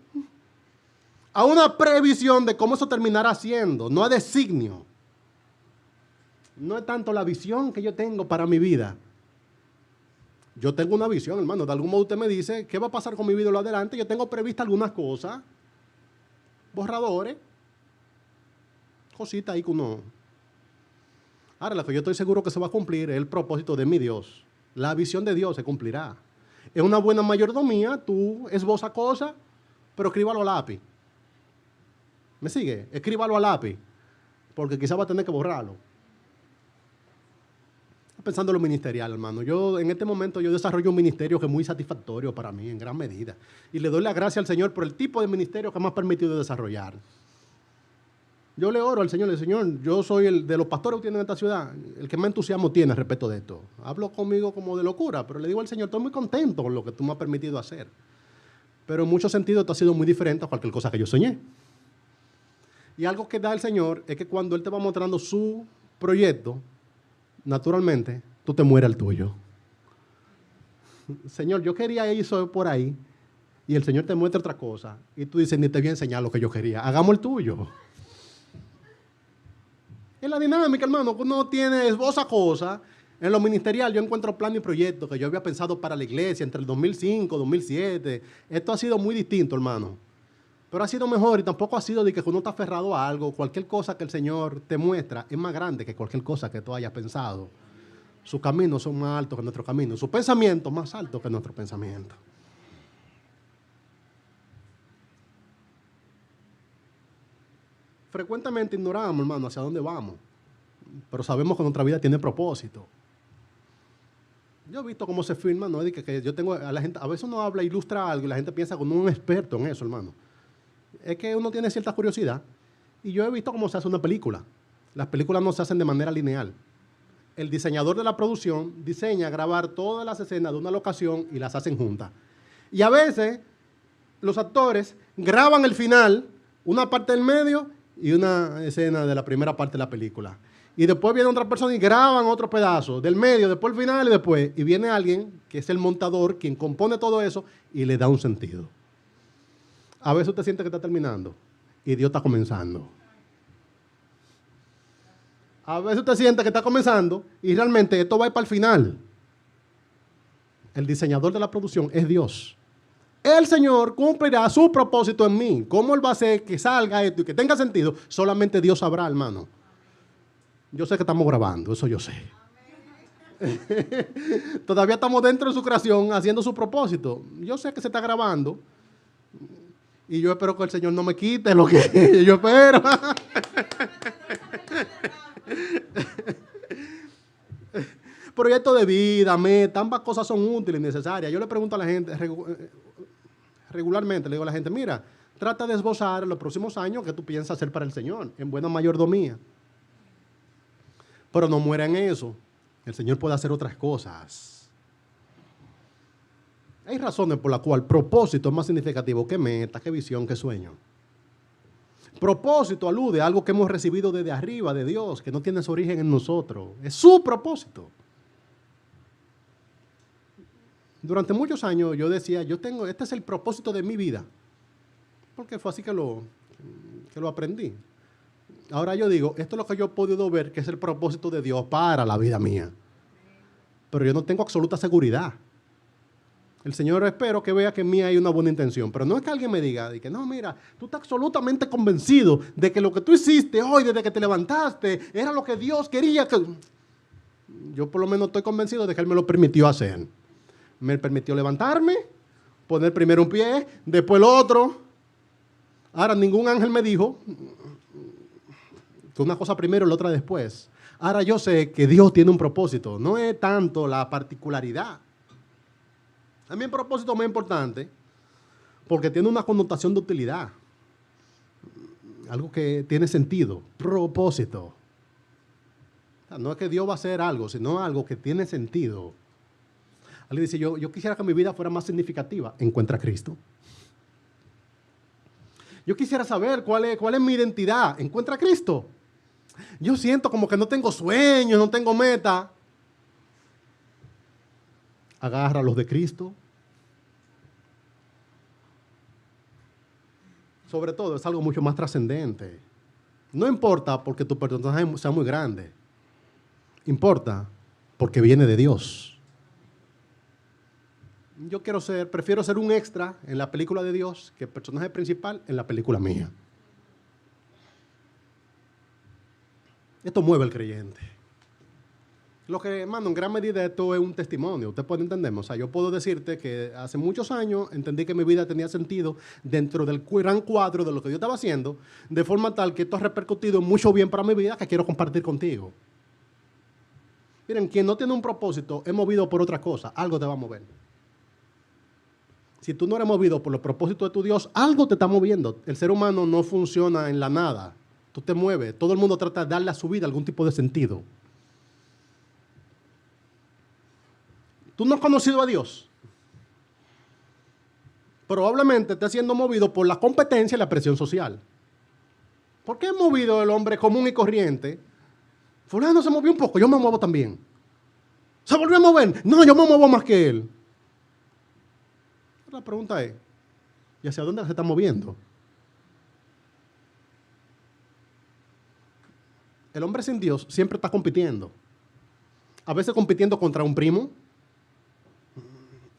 a una previsión de cómo eso terminará siendo, no a designio. No es tanto la visión que yo tengo para mi vida. Yo tengo una visión, hermano. De algún modo usted me dice, ¿qué va a pasar con mi vida en lo adelante? Yo tengo previstas algunas cosas, borradores, cositas ahí que uno... Ahora, lo que yo estoy seguro que se va a cumplir es el propósito de mi Dios. La visión de Dios se cumplirá. Es una buena mayordomía, tú esboza cosas, pero escríbalo a lápiz. ¿Me sigue? Escríbalo a lápiz, porque quizá va a tener que borrarlo. Pensando en lo ministerial, hermano. En este momento yo desarrollo un ministerio que es muy satisfactorio para mí, en gran medida. Y le doy la gracia al Señor por el tipo de ministerio que me ha permitido desarrollar. Yo le oro al Señor, le digo, Señor, yo soy el de los pastores que tienen en esta ciudad, el que más entusiasmo tiene respecto de esto. Hablo conmigo como de locura, pero le digo al Señor, estoy muy contento con lo que tú me has permitido hacer. Pero en muchos sentidos esto ha sido muy diferente a cualquier cosa que yo soñé. Y algo que da el Señor es que cuando Él te va mostrando su proyecto, naturalmente, tú te mueres al tuyo. Señor, yo quería eso por ahí, y el Señor te muestra otra cosa, y tú dices, ni te voy a enseñar lo que yo quería, hagamos el tuyo. Es la dinámica, hermano, uno tiene esboza cosas. En lo ministerial yo encuentro plan y proyectos que yo había pensado para la iglesia entre el 2005 y 2007. Esto ha sido muy distinto, hermano. Pero ha sido mejor y tampoco ha sido de que uno está aferrado a algo. Cualquier cosa que el Señor te muestra es más grande que cualquier cosa que tú hayas pensado. Sus caminos son más altos que nuestros caminos. Sus pensamientos más altos que nuestros pensamientos. Frecuentemente ignoramos, hermano, hacia dónde vamos. Pero sabemos que nuestra vida tiene propósito. Yo he visto cómo se filma, ¿no? Que yo tengo a la gente, a veces uno habla, ilustra algo y la gente piensa como un experto en eso, hermano. Es que uno tiene cierta curiosidad. Y yo he visto cómo se hace una película. Las películas no se hacen de manera lineal. El diseñador de la producción diseña grabar todas las escenas de una locación y las hacen juntas. Y a veces los actores graban el final, una parte del medio y una escena de la primera parte de la película. Y después viene otra persona y graban otro pedazo del medio, después el final y después. Y viene alguien que es el montador, quien compone todo eso y le da un sentido. A veces usted siente que está terminando y Dios está comenzando. A veces usted siente que está comenzando y realmente esto va a ir para el final. El diseñador de la producción es Dios. El Señor cumplirá su propósito en mí. ¿Cómo Él va a hacer que salga esto y que tenga sentido? Solamente Dios sabrá, hermano. Yo sé que estamos grabando, eso yo sé. Todavía estamos dentro de su creación haciendo su propósito. Yo sé que se está grabando. Y yo espero que el Señor no me quite lo que yo espero. Proyecto de vida, meta, ambas cosas son útiles y necesarias. Yo le pregunto a la gente, regularmente le digo a la gente, mira, trata de esbozar en los próximos años que tú piensas hacer para el Señor, en buena mayordomía. Pero no muera en eso. El Señor puede hacer otras cosas. Hay razones por las cuales propósito es más significativo que meta, que visión, que sueño. Propósito alude a algo que hemos recibido desde arriba de Dios, que no tiene su origen en nosotros. Es su propósito. Durante muchos años yo decía, este es el propósito de mi vida. Porque fue así que lo aprendí. Ahora yo digo, esto es lo que yo he podido ver que es el propósito de Dios para la vida mía. Pero yo no tengo absoluta seguridad. El Señor espero que vea que en mí hay una buena intención. Pero no es que alguien me diga, que no, mira, tú estás absolutamente convencido de que lo que tú hiciste hoy, desde que te levantaste, era lo que Dios quería que... Yo por lo menos estoy convencido de que Él me lo permitió hacer. Me permitió levantarme, poner primero un pie, después el otro. Ahora, ningún ángel me dijo que una cosa primero y la otra después. Ahora yo sé que Dios tiene un propósito. No es tanto la particularidad. A mí el propósito es más importante porque tiene una connotación de utilidad. Algo que tiene sentido. Propósito. O sea, no es que Dios va a hacer algo, sino algo que tiene sentido. Alguien dice, yo quisiera que mi vida fuera más significativa. Encuentra a Cristo. Yo quisiera saber cuál es mi identidad. Encuentra a Cristo. Yo siento como que no tengo sueños, no tengo meta. Agarra los de Cristo. Sobre todo, es algo mucho más trascendente. No importa porque tu personaje sea muy grande. Importa porque viene de Dios. Prefiero ser un extra en la película de Dios que el personaje principal en la película mía. Esto mueve al creyente. Lo que, hermano, en gran medida esto es un testimonio. Usted puede entenderme. O sea, yo puedo decirte que hace muchos años entendí que mi vida tenía sentido dentro del gran cuadro de lo que yo estaba haciendo, de forma tal que esto ha repercutido mucho bien para mi vida que quiero compartir contigo. Miren, quien no tiene un propósito es movido por otra cosa. Algo te va a mover. Si tú no eres movido por los propósitos de tu Dios, algo te está moviendo. El ser humano no funciona en la nada. Tú te mueves. Todo el mundo trata de darle a su vida algún tipo de sentido. Tú no has conocido a Dios. Probablemente estés siendo movido por la competencia y la presión social. ¿Por qué es movido el hombre común y corriente? Fulano se movió un poco, yo me muevo también. ¿Se volvió a mover? No, yo me muevo más que él. La pregunta es, ¿y hacia dónde se está moviendo? El hombre sin Dios siempre está compitiendo. A veces compitiendo contra un primo.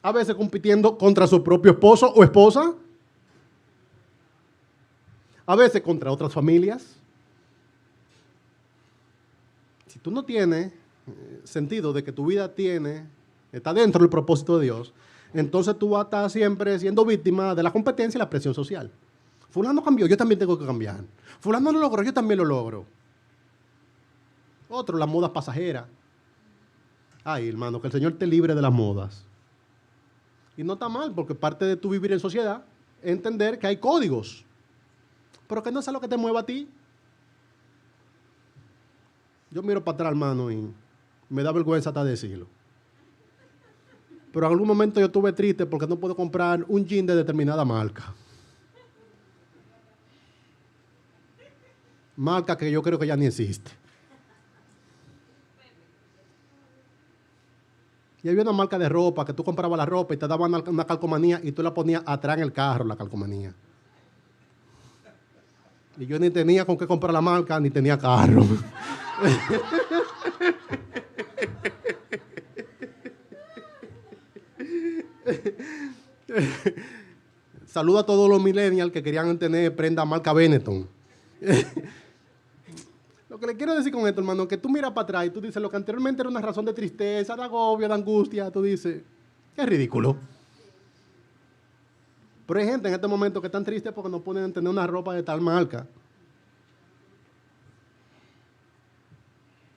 A veces compitiendo contra su propio esposo o esposa. a veces contra otras familias. Si tú no tienes sentido de que tu vida está dentro del propósito de Dios, entonces tú vas a estar siempre siendo víctima de la competencia y la presión social. Fulano cambió, yo también tengo que cambiar. Fulano lo logró, yo también lo logro. Otro, las modas pasajeras. Ay, hermano, que el Señor te libre de las modas. Y no está mal, porque parte de tu vivir en sociedad es entender que hay códigos, pero que no es lo que te mueva a ti. Yo miro para atrás, hermano, y me da vergüenza hasta decirlo. Pero en algún momento yo estuve triste porque no puedo comprar un jean de determinada marca. Marca que yo creo que ya ni existe. Y había una marca de ropa que tú comprabas la ropa y te daban una calcomanía y tú la ponías atrás en el carro, la calcomanía. Y yo ni tenía con qué comprar la marca, ni tenía carro. Saludo a todos los millennials que querían tener prenda marca Benetton. Lo que le quiero decir con esto, hermano, que tú miras para atrás y tú dices, lo que anteriormente era una razón de tristeza, de agobio, de angustia, tú dices, qué ridículo. Pero hay gente en este momento que están tristes porque no pueden tener una ropa de tal marca.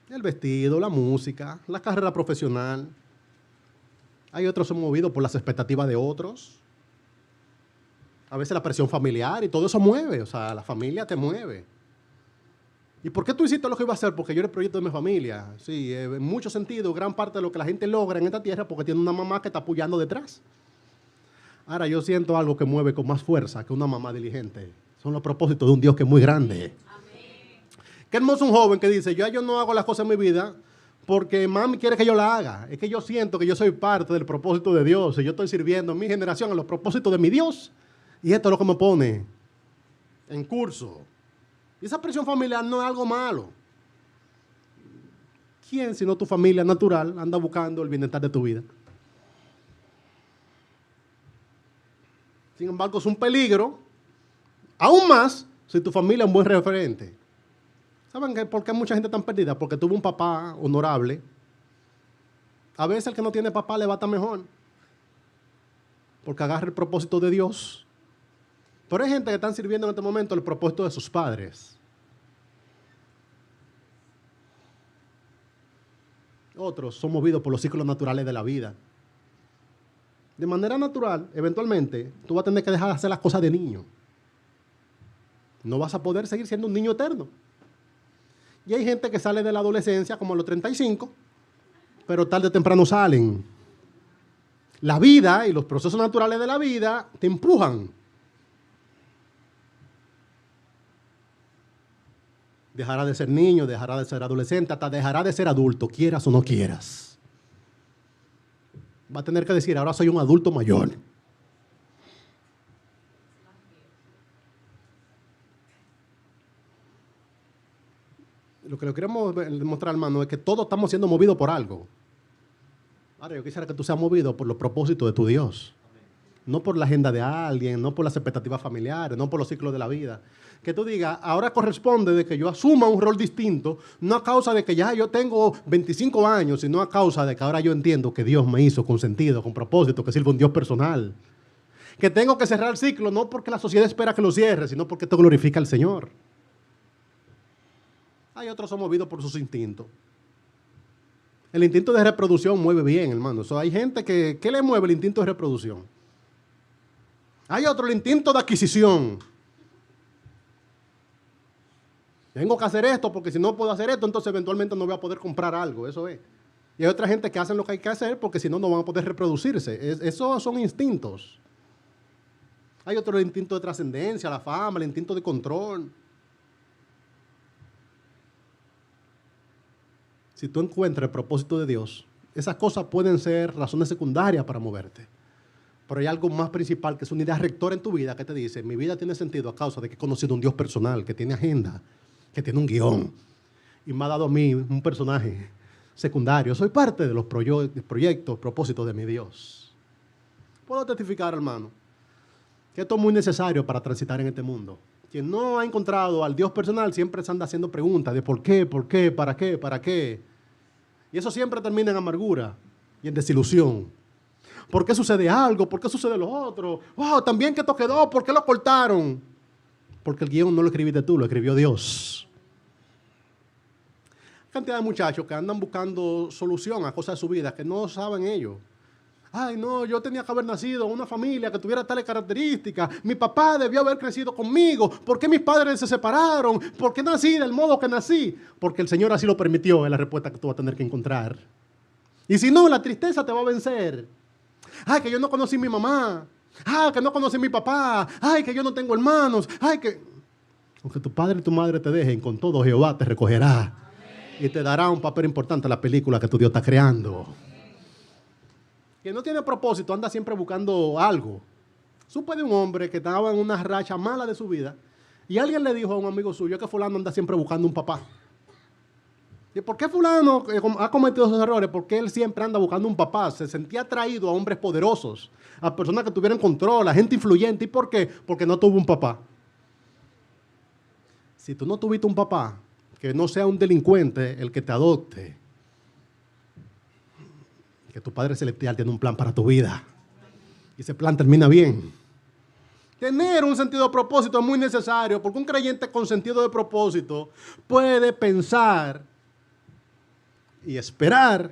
El vestido, la música, la carrera profesional. Hay otros son movidos por las expectativas de otros. A veces la presión familiar y todo eso mueve, o sea, la familia te mueve. ¿Y por qué tú hiciste lo que iba a hacer? Porque yo era el proyecto de mi familia. Sí, en muchos sentidos, gran parte de lo que la gente logra en esta tierra porque tiene una mamá que está apoyando detrás. Ahora yo siento algo que mueve con más fuerza que una mamá diligente. Son los propósitos de un Dios que es muy grande. Amén. Qué hermoso un joven que dice, yo no hago las cosas en mi vida porque mami quiere que yo la haga. Es que yo siento que yo soy parte del propósito de Dios y yo estoy sirviendo en mi generación a los propósitos de mi Dios. Y esto es lo que me pone en curso. Y esa presión familiar no es algo malo. ¿Quién, sino tu familia natural, anda buscando el bienestar de tu vida? Sin embargo, es un peligro, aún más, si tu familia es un buen referente. ¿Saben por qué mucha gente está perdida? Porque tuvo un papá honorable. A veces el que no tiene papá le va a estar mejor. Porque agarra el propósito de Dios. Pero hay gente que están sirviendo en este momento el propósito de sus padres. Otros son movidos por los ciclos naturales de la vida. De manera natural, eventualmente, tú vas a tener que dejar de hacer las cosas de niño. No vas a poder seguir siendo un niño eterno. Y hay gente que sale de la adolescencia como a los 35, pero tarde o temprano salen. La vida y los procesos naturales de la vida te empujan. Dejará de ser niño, dejará de ser adolescente, hasta dejará de ser adulto, quieras o no quieras. Va a tener que decir, ahora soy un adulto mayor. Lo que le queremos demostrar, hermano, es que todos estamos siendo movidos por algo. Ahora, yo quisiera que tú seas movido por los propósitos de tu Dios. No por la agenda de alguien, no por las expectativas familiares, no por los ciclos de la vida. Que tú digas, ahora corresponde de que yo asuma un rol distinto, no a causa de que ya yo tengo 25 años, sino a causa de que ahora yo entiendo que Dios me hizo con sentido, con propósito, que sirve un Dios personal. Que tengo que cerrar el ciclo, no porque la sociedad espera que lo cierre, sino porque esto glorifica al Señor. Hay otros son movidos por sus instintos. El instinto de reproducción mueve bien, hermano. Hay gente que, ¿qué le mueve el instinto de reproducción? Hay otro, el instinto de adquisición. Tengo que hacer esto porque si no puedo hacer esto, entonces eventualmente no voy a poder comprar algo. Eso es. Y hay otra gente que hacen lo que hay que hacer porque si no, no van a poder reproducirse. Esos son instintos. Hay otro, el instinto de trascendencia, la fama, el instinto de control. Si tú encuentras el propósito de Dios, esas cosas pueden ser razones secundarias para moverte. Pero hay algo más principal, que es una idea rectora en tu vida, que te dice, mi vida tiene sentido a causa de que he conocido un Dios personal, que tiene agenda, que tiene un guión. Y me ha dado a mí un personaje secundario. Soy parte de los proyectos, propósitos de mi Dios. Puedo testificar, hermano, que esto es muy necesario para transitar en este mundo. Quien no ha encontrado al Dios personal siempre se anda haciendo preguntas de por qué, para qué, para qué. Y eso siempre termina en amargura y en desilusión. ¿Por qué sucede algo? ¿Por qué sucede lo otro? ¡Wow! También que esto quedó, ¿por qué lo cortaron? Porque el guión no lo escribiste tú, lo escribió Dios. Cantidad de muchachos que andan buscando solución a cosas de su vida que no saben ellos. Ay, no, yo tenía que haber nacido en una familia que tuviera tales características. Mi papá debió haber crecido conmigo. ¿Por qué mis padres se separaron? ¿Por qué nací del modo que nací? Porque el Señor así lo permitió, es la respuesta que tú vas a tener que encontrar. Y si no, la tristeza te va a vencer. Ay, que yo no conocí a mi mamá. Ay, que no conocí a mi papá. Ay, que yo no tengo hermanos. Ay, que... Aunque tu padre y tu madre te dejen, con todo Jehová te recogerá. Y te dará un papel importante en la película que tu Dios está creando. Que no tiene propósito, anda siempre buscando algo. Supe de un hombre que estaba en una racha mala de su vida y alguien le dijo a un amigo suyo que fulano anda siempre buscando un papá. ¿Y por qué fulano ha cometido esos errores? Porque él siempre anda buscando un papá. Se sentía atraído a hombres poderosos, a personas que tuvieran control, a gente influyente. ¿Y por qué? Porque no tuvo un papá. Si tú no tuviste un papá, que no sea un delincuente el que te adopte, que tu Padre Celestial tiene un plan para tu vida. Y ese plan termina bien. Tener un sentido de propósito es muy necesario, porque un creyente con sentido de propósito puede pensar y esperar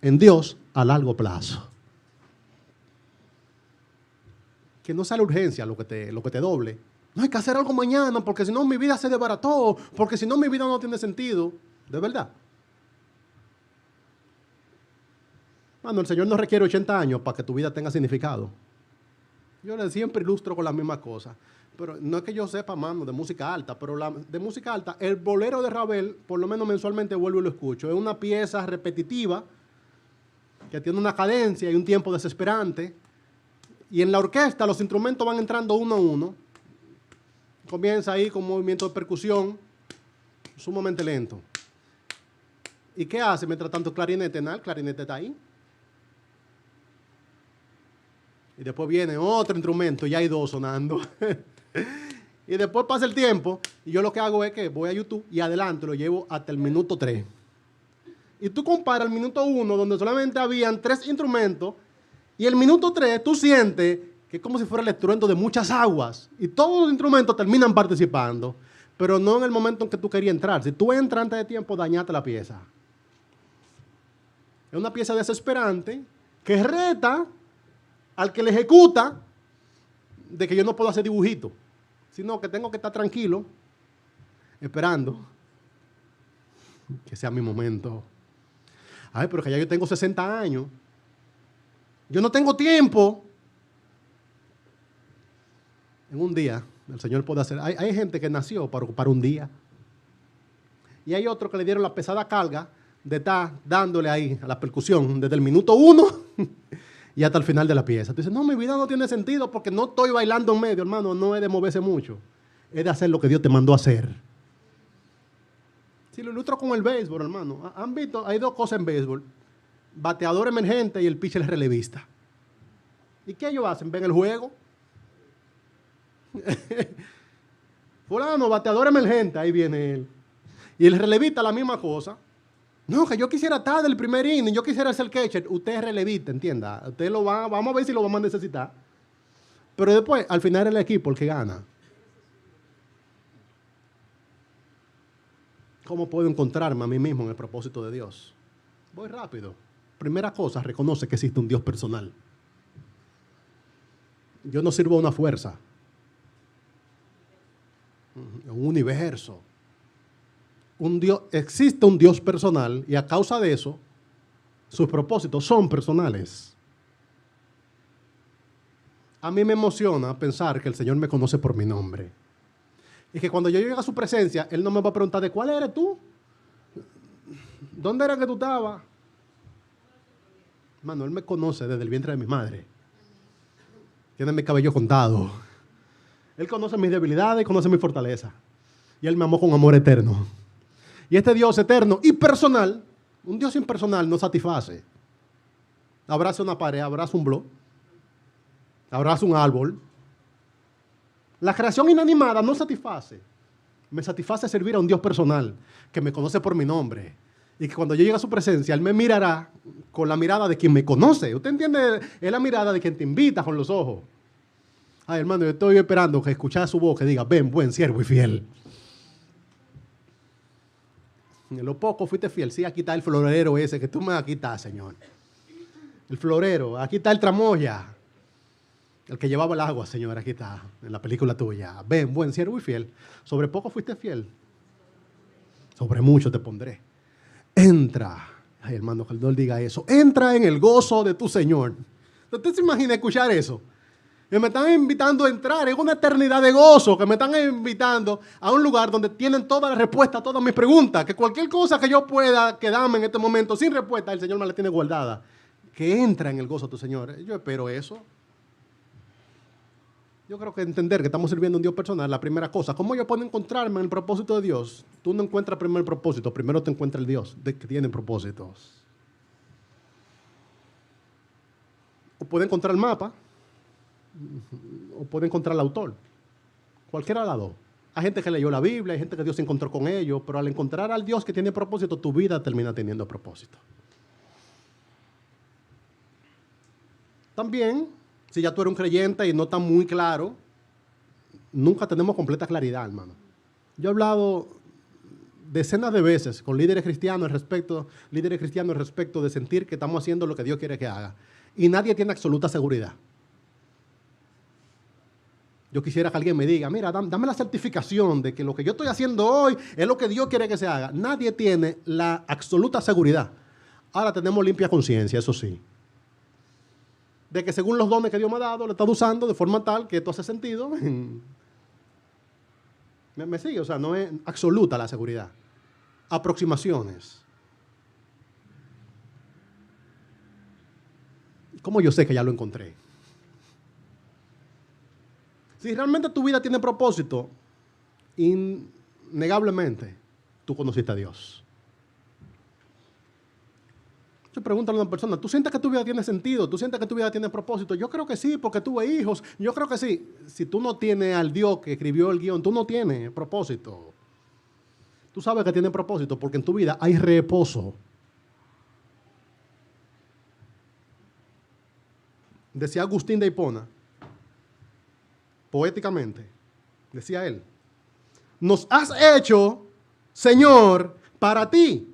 en Dios a largo plazo. Que no sea la urgencia lo que te doble. No hay que hacer algo mañana, porque si no mi vida se desbarató, porque si no mi vida no tiene sentido. De verdad. Bueno, el Señor no requiere 80 años para que tu vida tenga significado. Yo le siempre ilustro con las mismas cosas. Pero no es que yo sepa, mano, de música alta, pero de música alta, el bolero de Ravel, por lo menos mensualmente vuelvo y lo escucho. Es una pieza repetitiva que tiene una cadencia y un tiempo desesperante. Y en la orquesta los instrumentos van entrando uno a uno. Comienza ahí con un movimiento de percusión sumamente lento. ¿Y qué hace mientras tanto el clarinete? Nada, el clarinete está ahí. Y después viene otro instrumento y ya hay dos sonando. Y después pasa el tiempo y yo lo que hago es que voy a YouTube y adelanto, lo llevo hasta el minuto 3. Y tú comparas el minuto 1, donde solamente habían 3 instrumentos, y el minuto 3 tú sientes que es como si fuera el estruendo de muchas aguas. Y todos los instrumentos terminan participando, pero no en el momento en que tú querías entrar. Si tú entras antes de tiempo, dañaste la pieza. Es una pieza desesperante que reta al que le ejecuta de que yo no puedo hacer dibujito, sino que tengo que estar tranquilo, esperando que sea mi momento. Ay, pero que ya yo tengo 60 años. Yo no tengo tiempo. En un día, el Señor puede hacer. Hay gente que nació para ocupar un día. Y hay otros que le dieron la pesada carga de estar dándole ahí a la percusión desde el minuto 1 y hasta el final de la pieza. Tú dices, no, mi vida no tiene sentido porque no estoy bailando en medio, hermano. No es de moverse mucho. Es de hacer lo que Dios te mandó a hacer. Si lo ilustro con el béisbol, hermano. ¿Han visto? Hay 2 cosas en béisbol. Bateador emergente y el pitcher relevista. ¿Y qué ellos hacen? ¿Ven el juego? Fulano, bateador emergente, ahí viene él. Y el relevista la misma cosa. No, que yo quisiera estar del primer inning, yo quisiera ser catcher. Usted es relevista, entienda. Usted vamos a ver si lo vamos a necesitar. Pero después, al final es el equipo el que gana. ¿Cómo puedo encontrarme a mí mismo en el propósito de Dios? Voy rápido. Primera cosa, reconoce que existe un Dios personal. Yo no sirvo a una fuerza, a un universo. Existe un Dios personal y a causa de eso, sus propósitos son personales. A mí me emociona pensar que el Señor me conoce por mi nombre. Y que cuando yo llegue a su presencia, Él no me va a preguntar ¿de cuál eres tú? ¿Dónde era que tú estabas? Hermano, Él me conoce desde el vientre de mi madre. Tiene mi cabello contado. Él conoce mis debilidades y conoce mi fortaleza. Y Él me amó con amor eterno. Y este Dios eterno y personal, un Dios impersonal no satisface. Abraza una pared, abraza un blog, abraza un árbol, La creación inanimada no satisface. Me satisface servir a un Dios personal que me conoce por mi nombre y que cuando yo llegue a su presencia, Él me mirará con la mirada de quien me conoce. ¿Usted entiende? Es la mirada de quien te invita con los ojos. Ay, hermano, yo estoy esperando que escuchara su voz que diga, ven, buen siervo y fiel. En lo poco fuiste fiel. Sí, aquí está el florero ese que tú me vas a quitar, Señor. El florero. Aquí está el tramoya. El que llevaba el agua, Señor. Aquí está, en la película tuya. Ven, buen siervo y fiel. Sobre poco fuiste fiel. Sobre mucho te pondré. Entra. Ay, hermano, que el Señor diga eso. Entra en el gozo de tu Señor. ¿Usted se imagina escuchar eso? Que me están invitando a entrar en una eternidad de gozo, que me están invitando a un lugar donde tienen toda la respuesta a todas mis preguntas, que cualquier cosa que yo pueda quedarme en este momento sin respuesta, el Señor me la tiene guardada. Que entra en el gozo de tu Señor. Yo espero eso. Yo creo que entender que estamos sirviendo a un Dios personal, la primera cosa, ¿cómo yo puedo encontrarme en el propósito de Dios? Tú no encuentras primero el propósito, primero te encuentra el Dios que tiene propósitos. O puede encontrar el mapa, o puede encontrar el autor. Cualquiera de las dos. Hay gente que leyó la Biblia, hay gente que Dios se encontró con ellos, pero al encontrar al Dios que tiene propósito, tu vida termina teniendo propósito. También, si ya tú eres un creyente y no está muy claro, nunca tenemos completa claridad, hermano. Yo he hablado decenas de veces con líderes cristianos respecto de sentir que estamos haciendo lo que Dios quiere que haga. Y nadie tiene absoluta seguridad. Yo quisiera que alguien me diga, mira, dame la certificación de que lo que yo estoy haciendo hoy es lo que Dios quiere que se haga. Nadie tiene la absoluta seguridad. Ahora tenemos limpia conciencia, eso sí. De que según los dones que Dios me ha dado, lo he estado usando de forma tal que esto hace sentido. ¿Me sigue? O sea, no es absoluta la seguridad. Aproximaciones. ¿Cómo yo sé que ya lo encontré? Si realmente tu vida tiene propósito, innegablemente, tú conociste a Dios. Yo pregunto a una persona, ¿tú sientes que tu vida tiene sentido? ¿Tú sientes que tu vida tiene propósito? Yo creo que sí, porque tuve hijos. Yo creo que sí. Si tú no tienes al Dios que escribió el guión, tú no tienes propósito. Tú sabes que tiene propósito porque en tu vida hay reposo. Decía Agustín de Hipona, poéticamente, decía él, nos has hecho, Señor, para ti,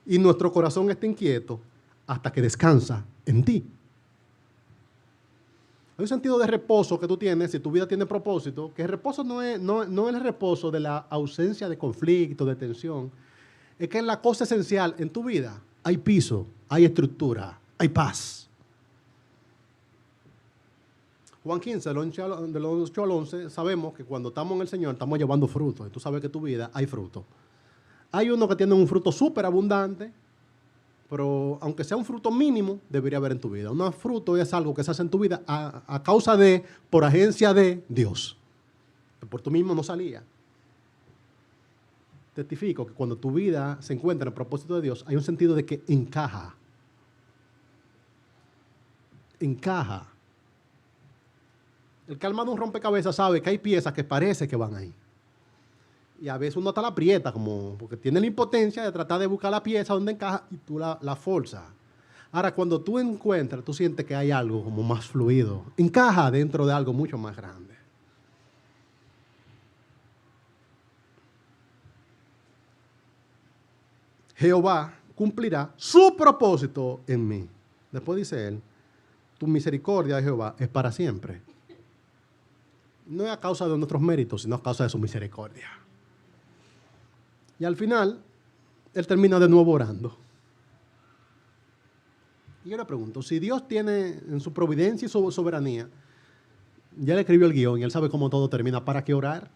y nuestro corazón está inquieto hasta que descansa en ti. Hay un sentido de reposo que tú tienes, si tu vida tiene propósito, que el reposo no es el reposo de la ausencia de conflicto, de tensión, es que es la cosa esencial en tu vida. Hay piso, hay estructura, hay paz. Juan 15, de los 8 al 11, sabemos que cuando estamos en el Señor estamos llevando fruto. Y tú sabes que en tu vida hay fruto. Hay uno que tiene un fruto súper abundante, pero aunque sea un fruto mínimo, debería haber en tu vida. Un fruto es algo que se hace en tu vida a causa de, por agencia de Dios. Que por tú mismo no salía. Testifico que cuando tu vida se encuentra en el propósito de Dios, hay un sentido de que encaja. Encaja. El que arma de un rompecabezas sabe que hay piezas que parece que van ahí. Y a veces uno hasta la aprieta, como, porque tiene la impotencia de tratar de buscar la pieza donde encaja y tú la forzas. Ahora, cuando tú encuentras, tú sientes que hay algo como más fluido. Encaja dentro de algo mucho más grande. Jehová cumplirá su propósito en mí. Después dice él, tu misericordia, Jehová, es para siempre. No es a causa de nuestros méritos, sino a causa de su misericordia. Y al final, él termina de nuevo orando. Y yo le pregunto, si Dios tiene en su providencia y su soberanía, ya le escribió el guión y él sabe cómo todo termina, ¿para qué orar?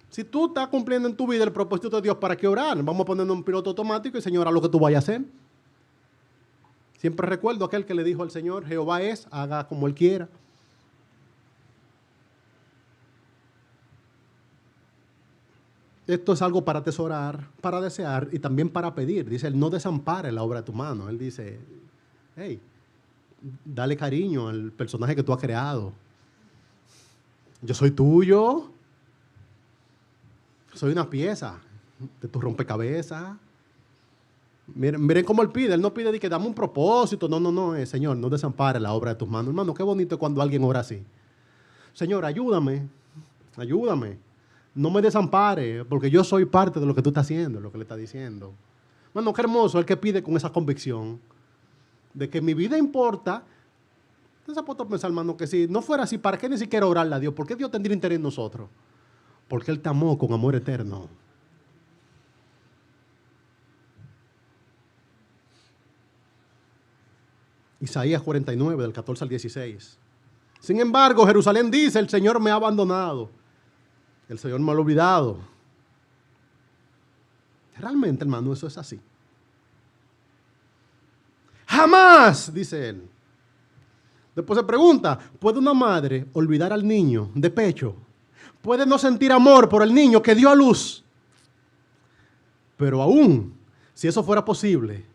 Si tú estás cumpliendo en tu vida el propósito de Dios, ¿para qué orar? Vamos a poner un piloto automático y Señor, haz lo que tú vayas a hacer. Siempre recuerdo aquel que le dijo al Señor, Jehová es, haga como Él quiera. Esto es algo para atesorar, para desear y también para pedir. Dice, Él no desampare la obra de tu mano. Él dice, hey, dale cariño al personaje que tú has creado. Yo soy tuyo. Soy una pieza de tu rompecabezas. Miren cómo Él pide. Él no pide de que dame un propósito. No, Señor, no desampare la obra de tus manos. Hermano, qué bonito es cuando alguien ora así. Señor, ayúdame. No me desampare, porque yo soy parte de lo que tú estás haciendo, lo que le está diciendo. Hermano, qué hermoso el que pide con esa convicción de que mi vida importa. Entonces, se puede pensar, hermano, que si no fuera así, ¿para qué ni siquiera orarle a Dios? ¿Por qué Dios tendría interés en nosotros? Porque Él te amó con amor eterno. Isaías 49, del 14 al 16. Sin embargo, Jerusalén dice, el Señor me ha abandonado. El Señor me ha olvidado. Realmente, hermano, eso es así. Jamás, dice él. Después se pregunta, ¿puede una madre olvidar al niño de pecho? ¿Puede no sentir amor por el niño que dio a luz? Pero aún, si eso fuera posible,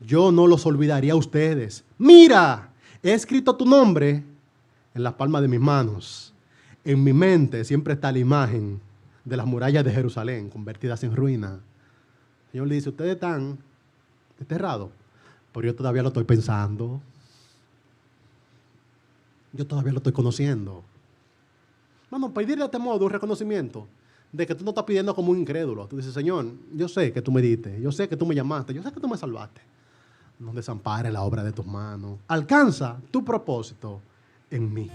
yo no los olvidaría a ustedes. Mira, he escrito tu nombre en la palma de mis manos. En mi mente siempre está la imagen de las murallas de Jerusalén convertidas en ruina. El Señor le dice, ustedes están desterrados, pero yo todavía lo estoy pensando. Yo todavía lo estoy conociendo. Mano, pedirle de este modo un reconocimiento de que tú no estás pidiendo como un incrédulo. Tú dices, Señor, yo sé que tú me diste, yo sé que tú me llamaste, yo sé que tú me salvaste. No desampares la obra de tus manos. Alcanza tu propósito en mí.